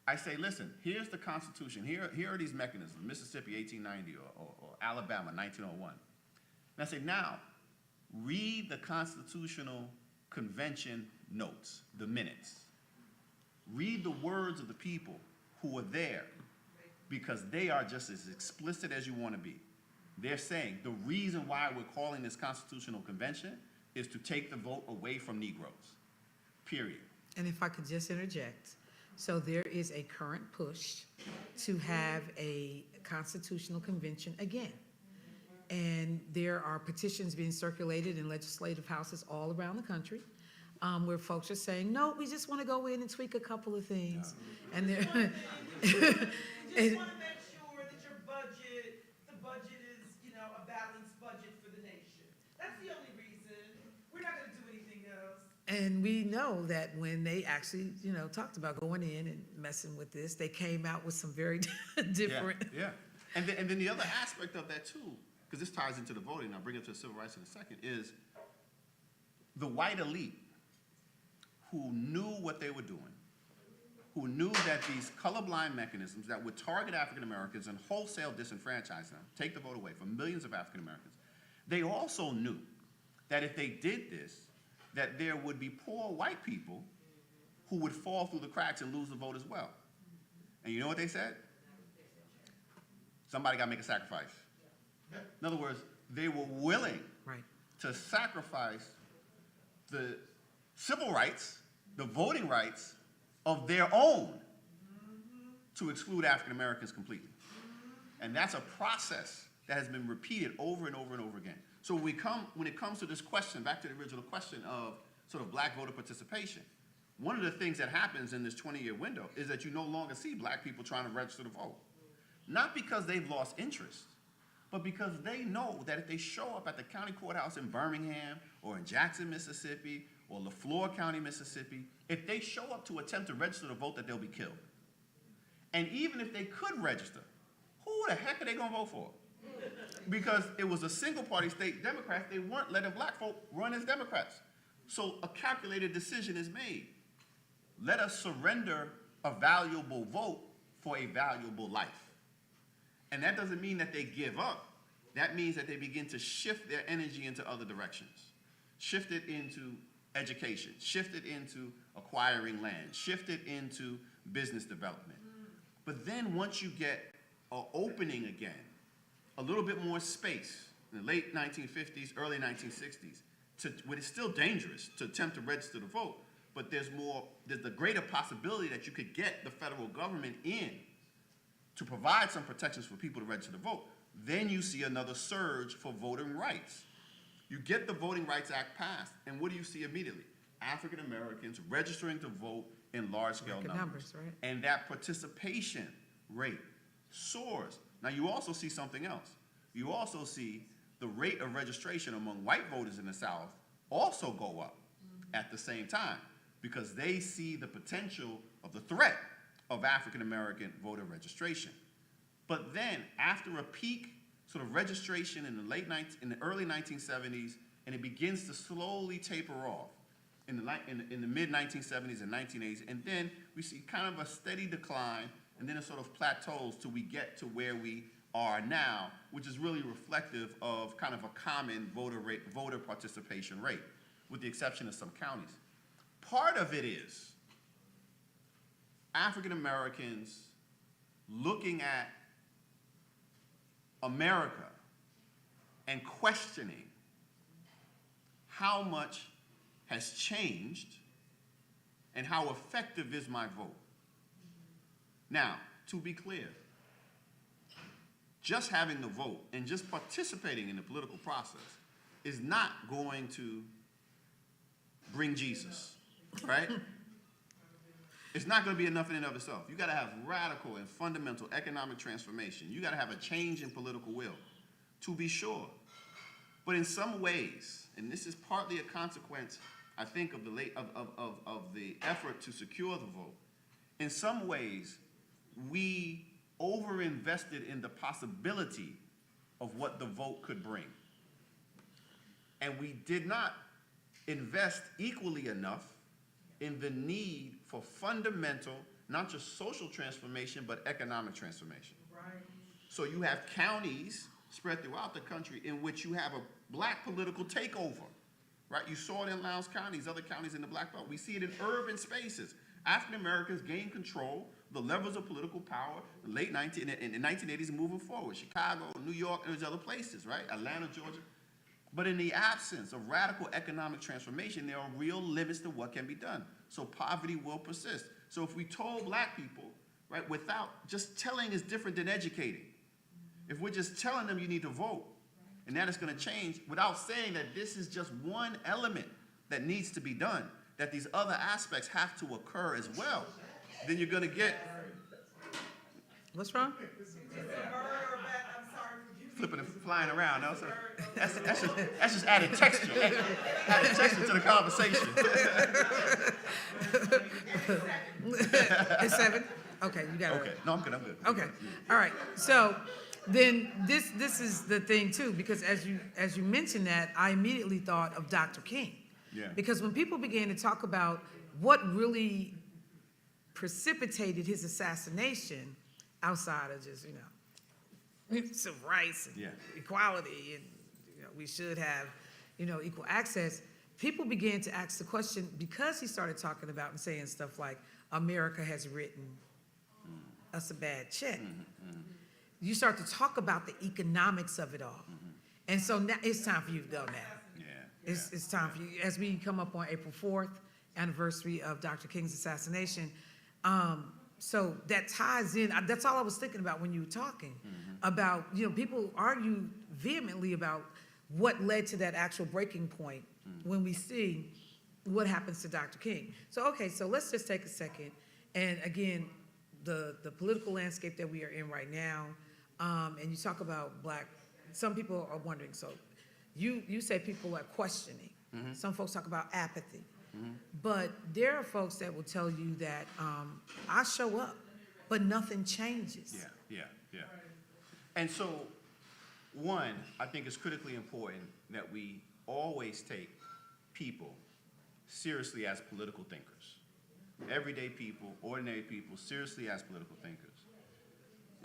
I say, listen, here's the Constitution. Here are these mechanisms, Mississippi 1890 or Alabama 1901. And I say, now, read the Constitutional Convention notes, the minutes. Read the words of the people who were there, because they are just as explicit as you want to be. They're saying the reason why we're calling this Constitutional Convention is to take the vote away from Negroes, period. And if I could just interject, so there is a current push to have a constitutional convention again. And there are petitions being circulated in legislative houses all around the country where folks are saying, no, we just want to go in and tweak a couple of things. And they're... You just want to make sure that your budget, the budget is, a balanced budget for the nation. That's the only reason. We're not going to do anything else. And we know that when they actually, talked about going in and messing with this, they came out with some very different. Yeah. And then the other aspect of that too, because this ties into the voting, I'll bring it to the civil rights in a second, is the white elite who knew what they were doing, who knew that these colorblind mechanisms that would target African Americans and wholesale disenfranchise them, take the vote away from millions of African Americans, they also knew that if they did this, that there would be poor white people who would fall through the cracks and lose the vote as well. And you know what they said? Somebody got to make a sacrifice. In other words, they were willing to sacrifice the civil rights, the voting rights of their own to exclude African Americans completely. And that's a process that has been repeated over and over and over again. So when it comes to this question, back to the original question of sort of black voter participation, one of the things that happens in this 20-year window is that you no longer see black people trying to register to vote. Not because they've lost interest, but because they know that if they show up at the county courthouse in Birmingham or in Jackson, Mississippi, or LaFleur County, Mississippi, if they show up to attempt to register to vote, that they'll be killed. And even if they could register, who the heck are they gonna vote for? Because it was a single-party state Democrats, they weren't letting black folk run as Democrats. So a calculated decision is made. Let us surrender a valuable vote for a valuable life. And that doesn't mean that they give up. That means that they begin to shift their energy into other directions. Shift it into education, shift it into acquiring land, shift it into business development. But then once you get an opening again, a little bit more space in the late 1950s, early 1960s, when it's still dangerous to attempt to register to vote, but there's the greater possibility that you could get the federal government in to provide some protections for people to register to vote, then you see another surge for voting rights. You get the Voting Rights Act passed, and what do you see immediately? African Americans registering to vote in large-scale numbers. Right? And that participation rate soars. Now, you also see something else. You also see the rate of registration among white voters in the South also go up at the same time, because they see the potential of the threat of African American voter registration. But then, after a peak sort of registration in the early 1970s, and it begins to slowly taper off in the mid 1970s and 1980s, and then we see kind of a steady decline, and then it sort of plateaus till we get to where we are now, which is really reflective of kind of a common voter participation rate, with the exception of some counties. Part of it is African Americans looking at America and questioning how much has changed and how effective is my vote. Now, to be clear, just having the vote and just participating in the political process is not going to bring Jesus, right? It's not going to be enough in and of itself. You got to have radical and fundamental economic transformation. You got to have a change in political will, to be sure. But in some ways, and this is partly a consequence, I think, of the effort to secure the vote. In some ways, we overinvested in the possibility of what the vote could bring, and we did not invest equally enough in the need for fundamental, not just social transformation, but economic transformation. Right. So you have counties spread throughout the country in which you have a black political takeover, right? You saw it in Lowndes County, other counties in the Black Belt. We see it in urban spaces. African Americans gain control, the levels of political power, in the 1980s and moving forward. Chicago, New York, and there's other places, right? Atlanta, Georgia. But in the absence of radical economic transformation, there are real limits to what can be done. So poverty will persist. So if we told black people, right, without just telling is different than educating. If we're just telling them you need to vote, and that is going to change, without saying that this is just one element that needs to be done, that these other aspects have to occur as well, then you're going to get What's wrong? flipping and flying around. No? So that's just added texture. Added texture to the conversation. It's 7? Okay, you got it. Okay. No, I'm good. Okay. All right. So then this is the thing too, because as you mentioned that, I immediately thought of Dr. King. Yeah. Because when people began to talk about what really precipitated his assassination, outside of just, civil rights and equality, and we should have, equal access, people began to ask the question, because he started talking about and saying stuff like, America has written us a bad check. You start to talk about the economics of it all. And so now it's time for you to go now. It's time for you, as we come up on April 4th, anniversary of Dr. King's assassination. So that ties in, that's all I was thinking about when you were talking about, people argue vehemently about what led to that actual breaking point when we see what happens to Dr. King. So, okay, so let's just take a second. And again, the political landscape that we are in right now, and you talk about some people are wondering, so you say people are questioning. Some folks talk about apathy. But there are folks that will tell you that I show up, but nothing changes. Yeah. And so, one, I think it's critically important that we always take people seriously as political thinkers. Everyday people, ordinary people, seriously as political thinkers.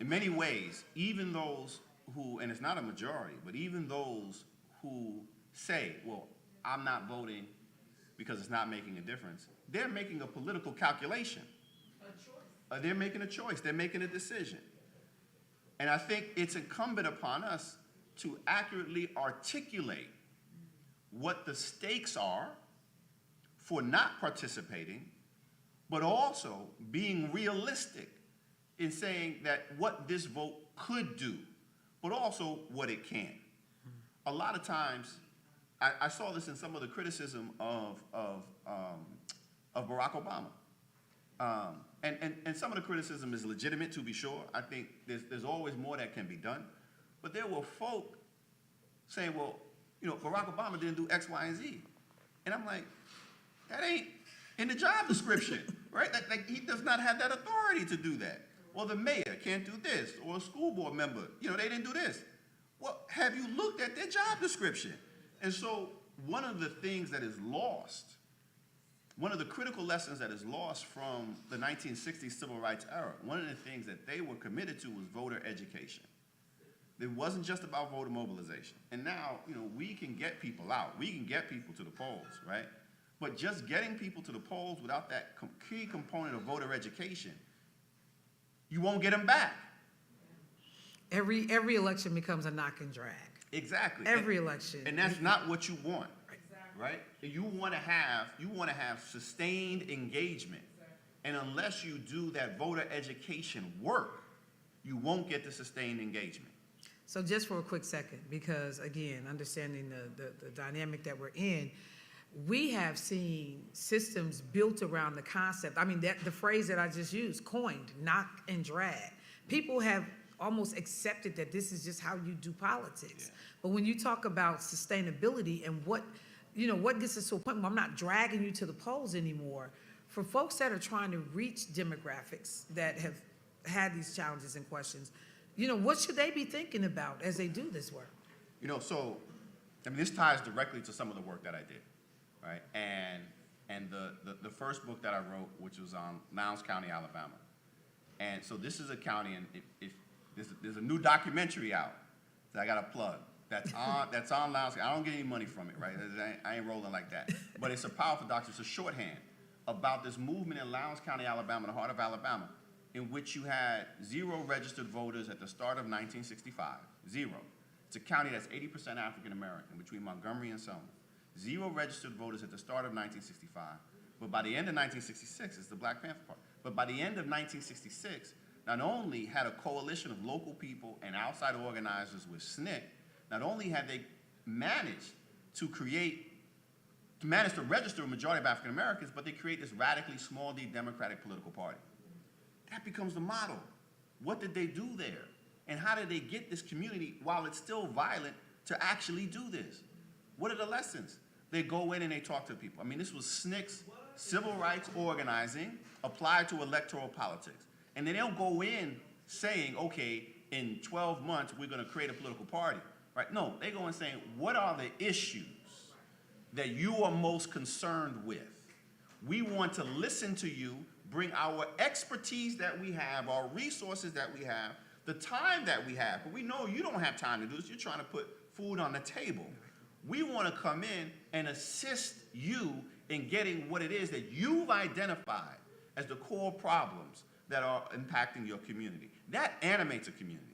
In many ways, even those who, and it's not a majority, but even those who say, well, I'm not voting because it's not making a difference, they're making a political calculation. They're making a choice. They're making a decision. And I think it's incumbent upon us to accurately articulate what the stakes are for not participating, but also being realistic in saying that what this vote could do, but also what it can. A lot of times, I saw this in some of the criticism of Barack Obama. And some of the criticism is legitimate, to be sure. I think there's always more that can be done. But there were folk saying, well, Barack Obama didn't do X, Y, and Z. And I'm like, that ain't in the job description, right? Like, he does not have that authority to do that. Or the mayor can't do this, or a school board member, they didn't do this. Well, have you looked at their job description? And so one of the things that is lost, one of the critical lessons that is lost from the 1960s civil rights era, one of the things that they were committed to was voter education. It wasn't just about voter mobilization. And now, we can get people out. We can get people to the polls, right? But just getting people to the polls without that key component of voter education, you won't get them back. Every election becomes a knock and drag. Exactly. Every election. And that's not what you want, right? You want to have sustained engagement. And unless you do that voter education work, you won't get the sustained engagement. So just for a quick second, because again, understanding the dynamic that we're in, we have seen systems built around the concept. I mean, the phrase that I just used, coined, knock and drag. People have almost accepted that this is just how you do politics. Yeah. But when you talk about sustainability and what gets us to a point where I'm not dragging you to the polls anymore, for folks that are trying to reach demographics that have had these challenges and questions, what should they be thinking about as they do this work? This ties directly to some of the work that I did, right? And the first book that I wrote, which was on Lowndes County, Alabama. And so this is a county, and if there's a new documentary out that I got to plug that's on Lowndes. I don't get any money from it, right? I ain't rolling like that. But it's a powerful documentary. It's a shorthand about this movement in Lowndes County, Alabama, the heart of Alabama, in which you had 0 registered voters at the start of 1965. 0. It's a county that's 80% African American, between Montgomery and Selma. 0 registered voters at the start of 1965. But by the end of 1966, it's the Black Panther Party. But by the end of 1966, not only had a coalition of local people and outside organizers with SNCC, not only had they managed to register a majority of African Americans, but they create this radically small d Democratic political party. That becomes the model. What did they do there? And how did they get this community, while it's still violent, to actually do this? What are the lessons? They go in and they talk to people. I mean, this was SNCC's civil rights organizing applied to electoral politics. And they don't go in saying, okay, in 12 months, we're going to create a political party. Right? No, they go in saying, what are the issues that you are most concerned with? We want to listen to you, bring our expertise that we have, our resources that we have, the time that we have. But we know you don't have time to do this. You're trying to put food on the table. We want to come in and assist you in getting what it is that you've identified as the core problems that are impacting your community. That animates a community.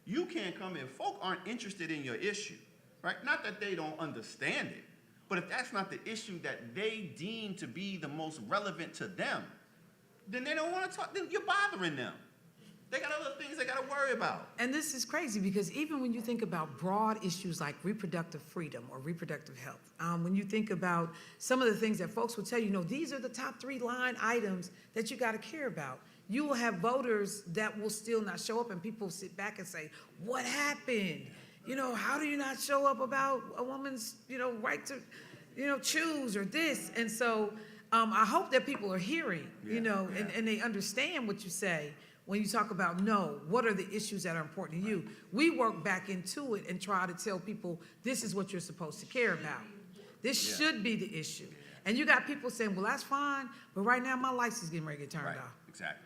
You can't come in, folk aren't interested in your issue, right? Not that they don't understand it, but if that's not the issue that they deem to be the most relevant to them, then they don't want to talk, then you're bothering them. They got other things they got to worry about. And this is crazy because even when you think about broad issues like reproductive freedom or reproductive health, when you think about some of the things that folks will tell you, these are the top 3 line items that you got to care about. You will have voters that will still not show up, and people sit back and say, what happened? How do you not show up about a woman's, right to, choose or this? And so I hope that people are hearing, and they understand what you say when you talk about, what are the issues that are important to you? We work back into it and try to tell people, this is what you're supposed to care about. This should be the issue. And you got people saying, well, that's fine, but right now my lights is getting ready to get turned off. Exactly.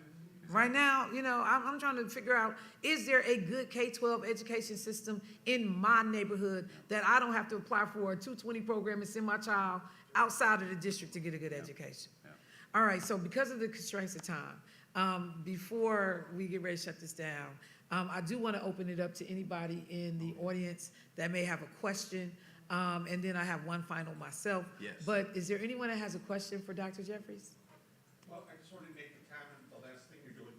Right now, I'm trying to figure out, is there a good K-12 education system in my neighborhood that I don't have to apply for a 220 program and send my child outside of the district to get a good education? Yeah. All right, so because of the constraints of time, before we get ready to shut this down, I do want to open it up to anybody in the audience that may have a question, and then I have one final myself. Yes. But is there anyone that has a question for Dr. Jeffries? Well, I just wanted to make the comment, the last thing you're doing.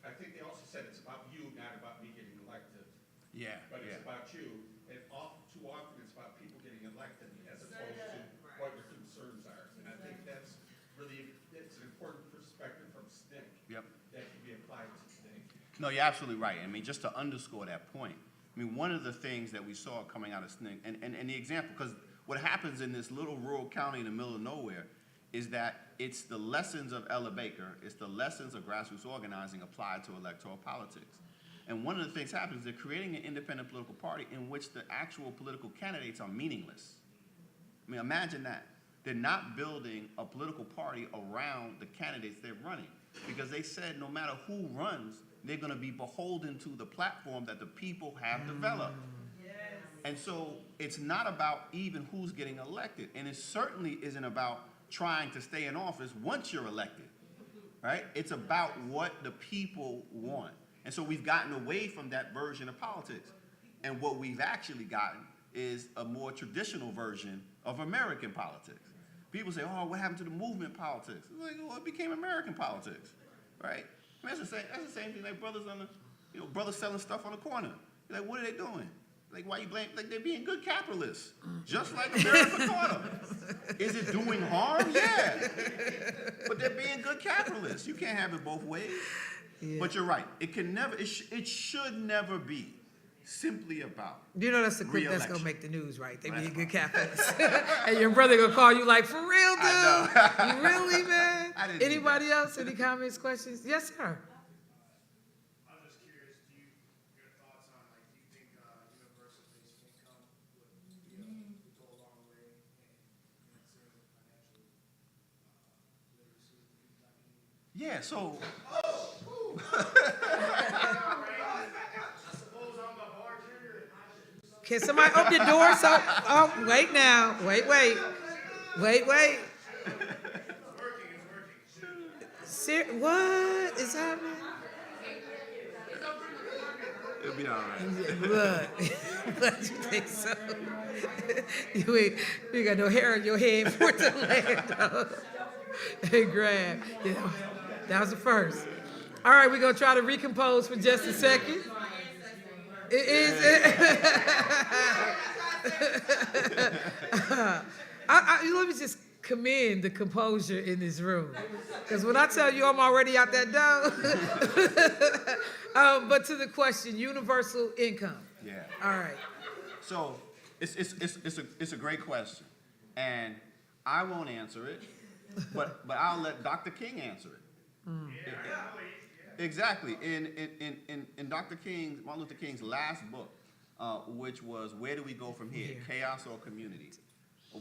I think they also said it's about you, not about me getting elected. Yeah, But yeah. it's about you, and too often it's about people getting elected as opposed to what your concerns are. And I think that's really, it's an important perspective from SNCC. Yep. That can be applied to SNCC. No, you're absolutely right. I mean, just to underscore that point, I mean, one of the things that we saw coming out of SNCC, and the example, because what happens in this little rural county in the middle of nowhere is that it's the lessons of Ella Baker, it's the lessons of grassroots organizing applied to electoral politics. And one of the things happens is they're creating an independent political party in which the actual political candidates are meaningless. I mean, imagine that. They're not building a political party around the candidates they're running because they said no matter who runs, they're going to be beholden to the platform that the people have developed. And so it's not about even who's getting elected, and it certainly isn't about trying to stay in office once you're elected, right? It's about what the people want. And so we've gotten away from that version of politics. And what we've actually gotten is a more traditional version of American politics. People say, oh, what happened to the movement politics? It's like, well, it became American politics, right? I mean, that's the same thing like brothers on the, brothers selling stuff on the corner. You're like, what are they doing? Like, why you blame? Like, they're being good capitalists, just like America taught them. Is it doing harm? Yeah. But they're being good capitalists. You can't have it both ways. Yeah. But you're right. It can never. It should never be simply about. You know that's the clip that's re-election. gonna make the news, right? They That's be a good capitalist. And your brother gonna call you like, for real, dude? I You really, man? I didn't do Anybody else? Any comments, questions? Yes, sir. I'm just curious, your thoughts on, like, do you think universal basic income would go a long way in enhancing financial literacy of the Black community? Yeah. So. I suppose I'm the bartender and I should do something. Can somebody open the door? So, oh, wait now. Wait. It's working. What is happening? It'll be all right. Look, glad you think so. You got no hair on your head for it to land, though. Hey, grab. That was the first. All right, we're going to try to recompose for just a second. It is. Let me just commend the composure in this room. Because when I tell you I'm already out that door. But to the question, universal income. Yeah. All right. So it's a great question, and I won't answer it, but I'll let Dr. King answer it. Exactly. In Dr. King, Martin Luther King's last book, which was Where Do We Go From Here? Chaos or Community?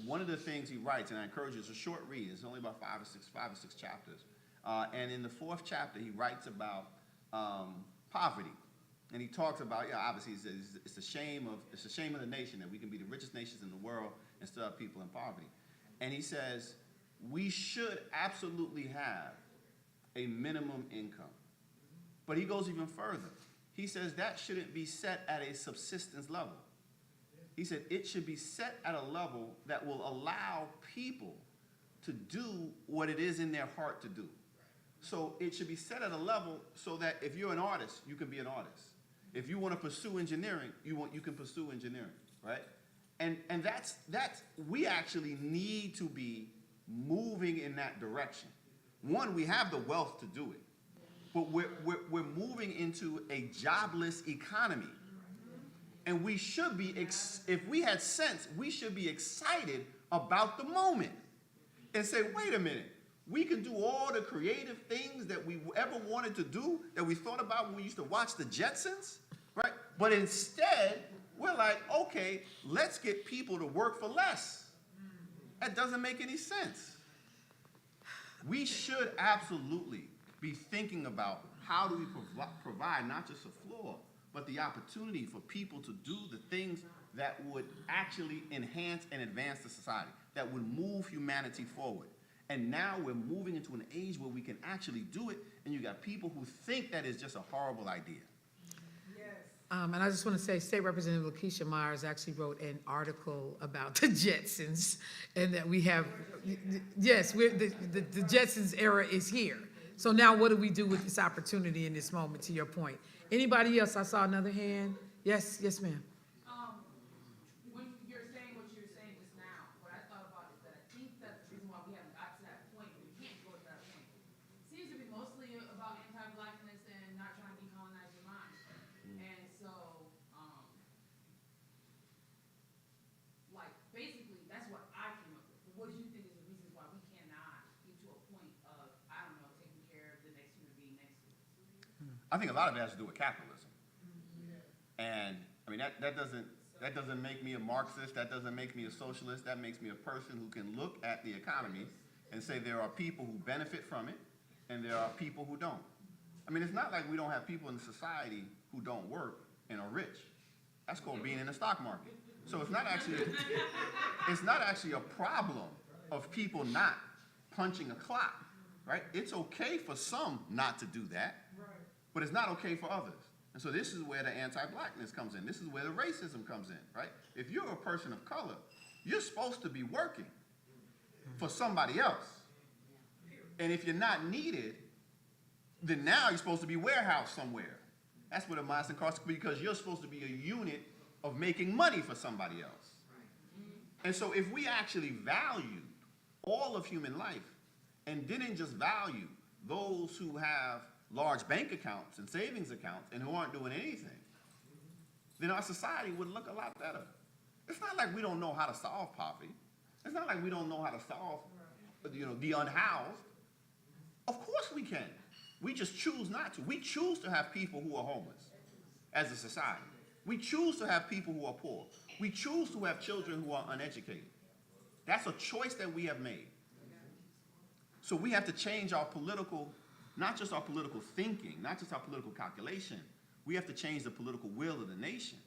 One of the things he writes, and I encourage you, it's a short read. It's only about five or six chapters. And in the fourth chapter, he writes about poverty. And he talks about, obviously, he says it's a shame of the nation that we can be the richest nations in the world and still have people in poverty. And he says we should absolutely have a minimum income. But he goes even further. He says that shouldn't be set at a subsistence level. He said it should be set at a level that will allow people to do what it is in their heart to do. So it should be set at a level so that if you're an artist, you can be an artist. If you want to pursue engineering, you can pursue engineering, right? And that's we actually need to be moving in that direction. One, we have the wealth to do it, but we're moving into a jobless economy. And we should be, if we had sense, we should be excited about the moment and say, wait a minute, we can do all the creative things that we ever wanted to do, that we thought about when we used to watch the Jetsons, right? But instead, we're like, okay, let's get people to work for less. That doesn't make any sense. We should absolutely be thinking about how do we provide not just a floor, but the opportunity for people to do the things that would actually enhance and advance the society, that would move humanity forward. And now we're moving into an age where we can actually do it, and you got people who think that is just a horrible idea. And I just want to say, State Representative Lakeisha Myers actually wrote an article about the Jetsons, and that we have, yes, the Jetsons era is here. So now what do we do with this opportunity in this moment, to your point? Anybody else? I saw another hand. Yes, ma'am. When you're saying what you're saying just now, what I thought about is that I think that the reason why we haven't got to that point, we can't go to that point, seems to be mostly about anti-blackness and not trying to decolonize your mind. And so, like, basically, that's what I came up with. But what do you think is the reasons why we cannot get to a point of, I don't know, taking care of the next human being next to us? I think a lot of it has to do with capitalism. And I mean, that doesn't make me a Marxist, that doesn't make me a socialist, that makes me a person who can look at the economy and say there are people who benefit from it and there are people who don't. I mean, it's not like we don't have people in society who don't work and are rich. That's called being in the stock market. So it's not actually a problem of people not punching a clock, right? It's okay for some not to do that, but it's not okay for others. And so this is where the anti-blackness comes in. This is where the racism comes in, right? If you're a person of color, you're supposed to be working for somebody else. And if you're not needed, then now you're supposed to be warehoused somewhere. That's what a mindset costs, because you're supposed to be a unit of making money for somebody else. And so if we actually valued all of human life and didn't just value those who have large bank accounts and savings accounts and who aren't doing anything, then our society would look a lot better. It's not like we don't know how to solve poverty. It's not like we don't know how to solve, the unhoused. Of course we can. We just choose not to. We choose to have people who are homeless as a society. We choose to have people who are poor. We choose to have children who are uneducated. That's a choice that we have made. So we have to change our political, not just our political thinking, not just our political calculation. We have to change the political will of the nation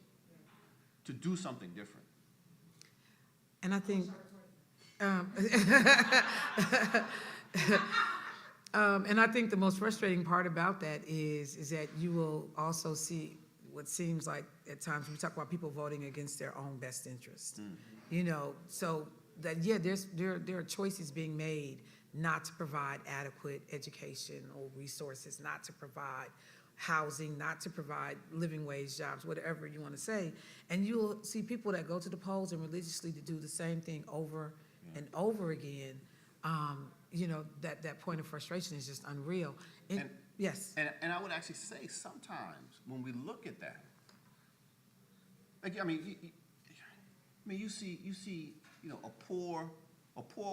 to do something different. And I think, and I think the most frustrating part about that is that you will also see what seems like at times we talk about people voting against their own best interest. So that, there are choices being made not to provide adequate education or resources, not to provide housing, not to provide living wage jobs, whatever you want to say. And you'll see people that go to the polls and religiously to do the same thing over and over again. That point of frustration is just unreal. Yes. And I would actually say sometimes when we look at that, like, you see, a poor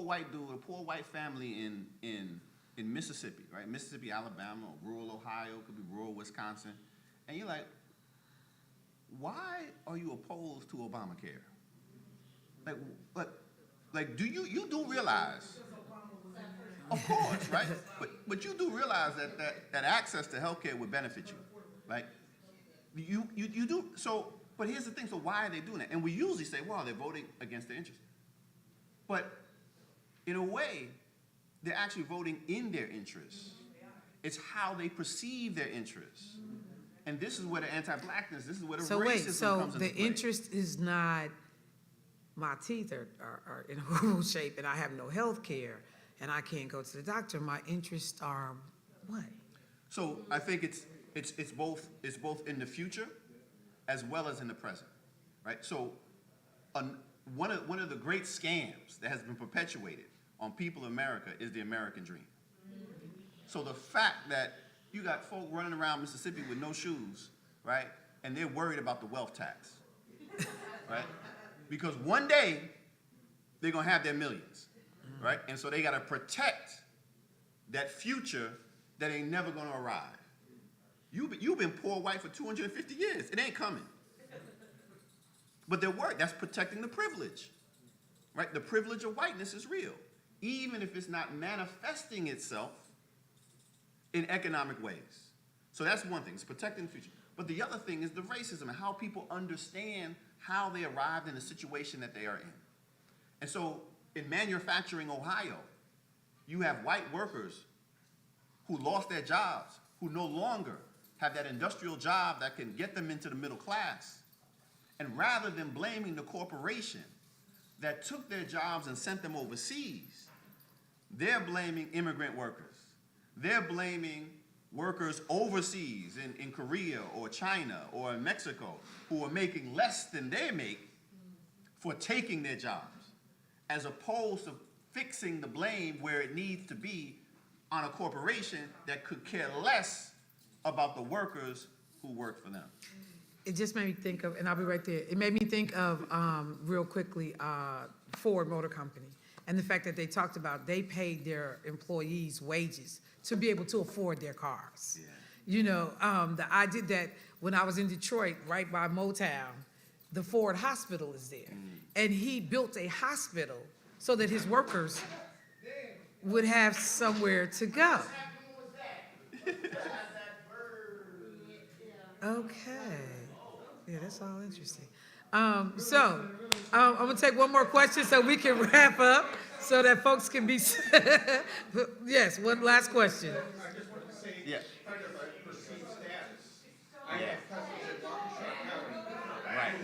white dude, a poor white family in Mississippi, right? Mississippi, Alabama, or rural Ohio, could be rural Wisconsin. And you're like, why are you opposed to Obamacare? Like, do you do realize, of course, right? But you do realize that access to healthcare would benefit you, right? You do. So, but here's the thing. So why are they doing that? And we usually say, well, they're voting against their interests. But in a way, they're actually voting in their interests. It's how they perceive their interests. And this is where the anti-blackness, this is where the racism comes into play. The interest is not my teeth are in horrible shape and I have no health care and I can't go to the doctor. My interests are what? So I think it's both in the future as well as in the present, right? So one of the great scams that has been perpetuated on people in America is the American dream. So the fact that you got folk running around Mississippi with no shoes, right? And they're worried about the wealth tax, right? Because one day they're gonna have their millions, right? And so they gotta protect that future that ain't never gonna arrive. You've been poor white for 250 years. It ain't coming. But they're worried. That's protecting the privilege, right? The privilege of whiteness is real, even if it's not manifesting itself in economic ways. So that's one thing, it's protecting the future. But the other thing is the racism and how people understand how they arrived in the situation that they are in. And so in manufacturing Ohio, you have white workers who lost their jobs, who no longer have that industrial job that can get them into the middle class. And rather than blaming the corporation that took their jobs and sent them overseas, they're blaming immigrant workers. They're blaming workers overseas in Korea or China or in Mexico who are making less than they make for taking their jobs, as opposed to fixing the blame where it needs to be on a corporation that could care less about the workers who work for them. It just made me think of, and I'll be right there, it made me think of, real quickly, Ford Motor Company, and the fact that they talked about they paid their employees wages to be able to afford their cars. Yeah. You know, I did that when I was in Detroit, right by Motown. The Ford Hospital is there. And he built a hospital so that his workers would have somewhere to go. Okay. Yeah, that's all interesting. I'm gonna take one more question so we can wrap up so that folks can be, yes, one last question. I just wanted to say, Yeah. kind of a perceived status. I Yeah. have cousins in Waukesha County.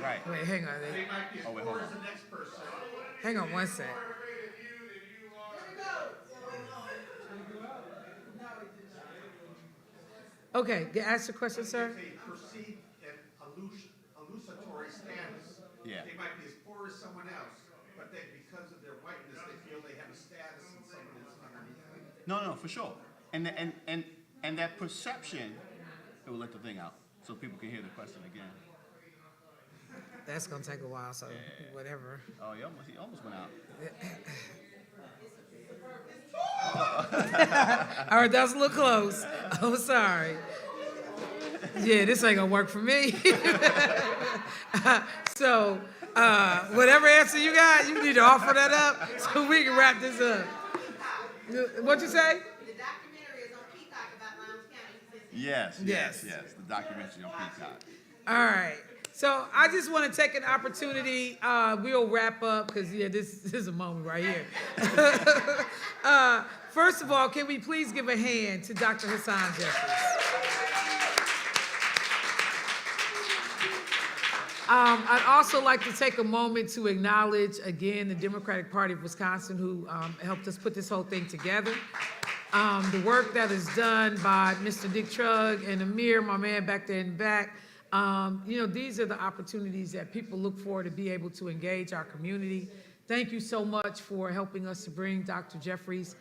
Right. Wait, hang on. They might be as Oh, wait, poor hold as on. the next person. Hang on one sec. Okay, ask your question, sir. It's a perceived and hallucinatory status. Yeah. They might be as poor as someone else, but they, because of their whiteness, they feel they have a status and someone is underneath them. No, for sure. And that perception, it will let the thing out so people can hear the question again. That's gonna take a while, so whatever. Oh, he almost went out. All right, that was a little close. I'm sorry. Yeah, this ain't gonna work for me. So, whatever answer you got, you need to offer that up so we can wrap this up. What'd you say? The documentary is on Peacock about Lowndes County. Yes. Yes. The documentary on Peacock. All right. So I just want to take an opportunity. We'll wrap up because, yeah, this is a moment right here. First of all, can we please give a hand to Dr. Hasan Jeffries? I'd also like to take a moment to acknowledge, again, the Democratic Party of Wisconsin who helped us put this whole thing together. The work that is done by Mr. Dick Trugg and Amir, my man back there in the back. These are the opportunities that people look for to be able to engage our community. Thank you so much for helping us to bring Dr. Jeffries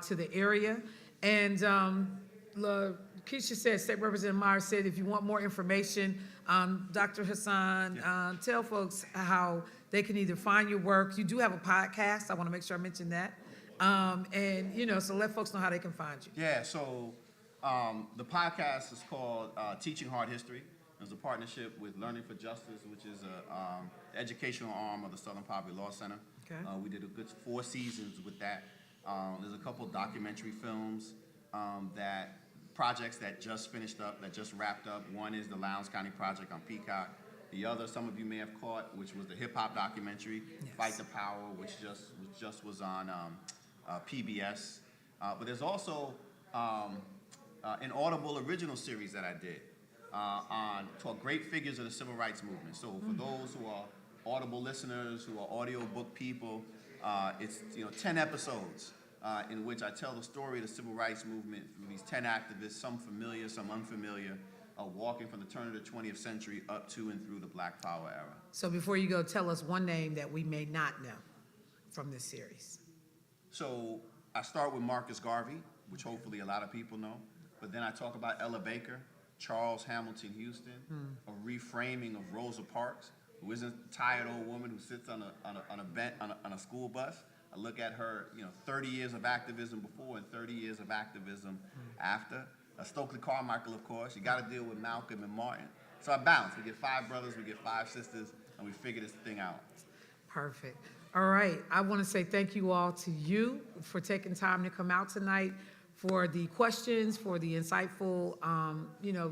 to the area. And Keisha said, State Representative Myers said, if you want more information, Dr. Hasan, tell folks how they can either find your work. You do have a podcast. I want to make sure I mention that. So let folks know how they can find you. Yeah, so the podcast is called Teaching Hard History. It's a partnership with Learning for Justice, which is an educational arm of the Southern Poverty Law Center. Okay. We did a good 4 seasons with that. There's a couple documentary films projects that just finished up, that just wrapped up. One is the Lowndes County Project on Peacock. The other, some of you may have caught, which was the hip hop documentary, Yes. Fight the Power, which just was on PBS. But there's also an Audible original series that I did called Great Figures of the Civil Rights Movement. So for those who are Audible listeners, who are audiobook people, it's 10 episodes in which I tell the story of the Civil Rights Movement through these 10 activists, some familiar, some unfamiliar, walking from the turn of the 20th century up to and through the Black Power era. So before you go, tell us one name that we may not know from this series. So I start with Marcus Garvey, which hopefully a lot of people know, but then I talk about Ella Baker, Charles Hamilton Houston, a reframing of Rosa Parks, who isn't a tired old woman who sits on a school bus. I look at her, 30 years of activism before and 30 years of activism after. Stokely Carmichael, of course. You got to deal with Malcolm and Martin. So I balance. We get 5 brothers, we get 5 sisters, and we figure this thing out. Perfect. All right. I want to say thank you all to you for taking time to come out tonight, for the questions, for the insightful,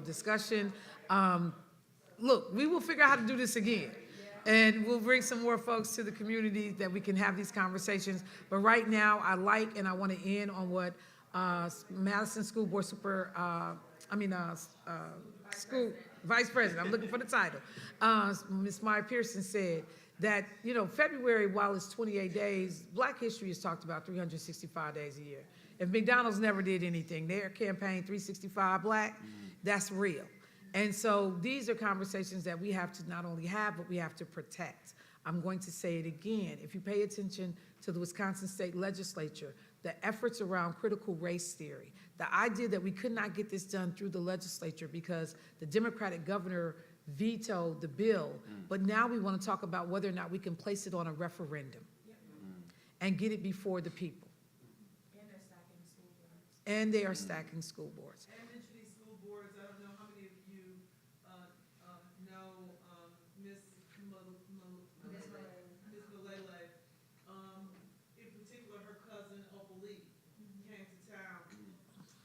discussion. Look, we will figure out how to do this again. And we'll bring some more folks to the community that we can have these conversations. But right now, I want to end on what Madison School Board School Vice President, I'm looking for the title, Ms. Maya Pearson said that, February, while it's 28 days, Black history is talked about 365 days a year. If McDonald's never did anything, their campaign 365 Black, that's real. And so these are conversations that we have to not only have, but we have to protect. I'm going to say it again. If you pay attention to the Wisconsin State Legislature, the efforts around critical race theory, the idea that we could not get this done through the legislature because the Democratic governor vetoed the bill, but now we want to talk about whether or not we can place it on a referendum and get it before the people. And they are stacking school boards. And mentioning school boards, I don't know how many of you know Miss Malele. In particular, her cousin Opal Lee came to town,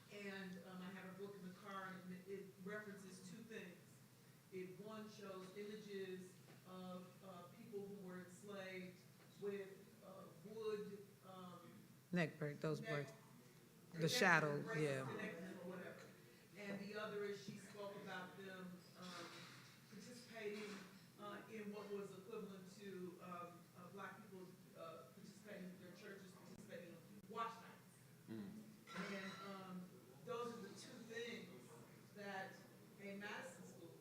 and I have her book in the car, and it references two things. It one shows images of people who were enslaved with wood. Neck break, those neck- breaks. The shadow, braces yeah. connected or whatever. And the other is she spoke about them participating in what was equivalent to Black people participating, their churches participating in watch nights. And those are the two things that a Madison school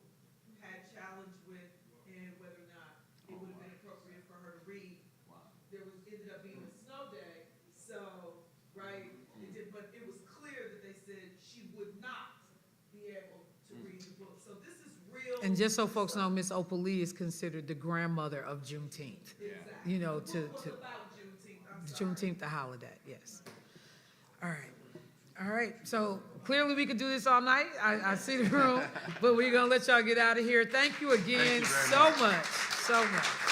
had challenged with, and whether or not it would have been appropriate for her to read. There was, ended up being a snow day, so, right, it did, but it was clear that they said she would not be able to read the book. So this is real. And just so folks know, Miss Opal Lee is considered the grandmother of Juneteenth. Exactly. You know, The book was about Juneteenth, I'm sorry. Juneteenth, the holiday, yes. All right. All right, so clearly we could do this all night. I see the room, but we're gonna let y'all get out of here. Thank you again so much, so much.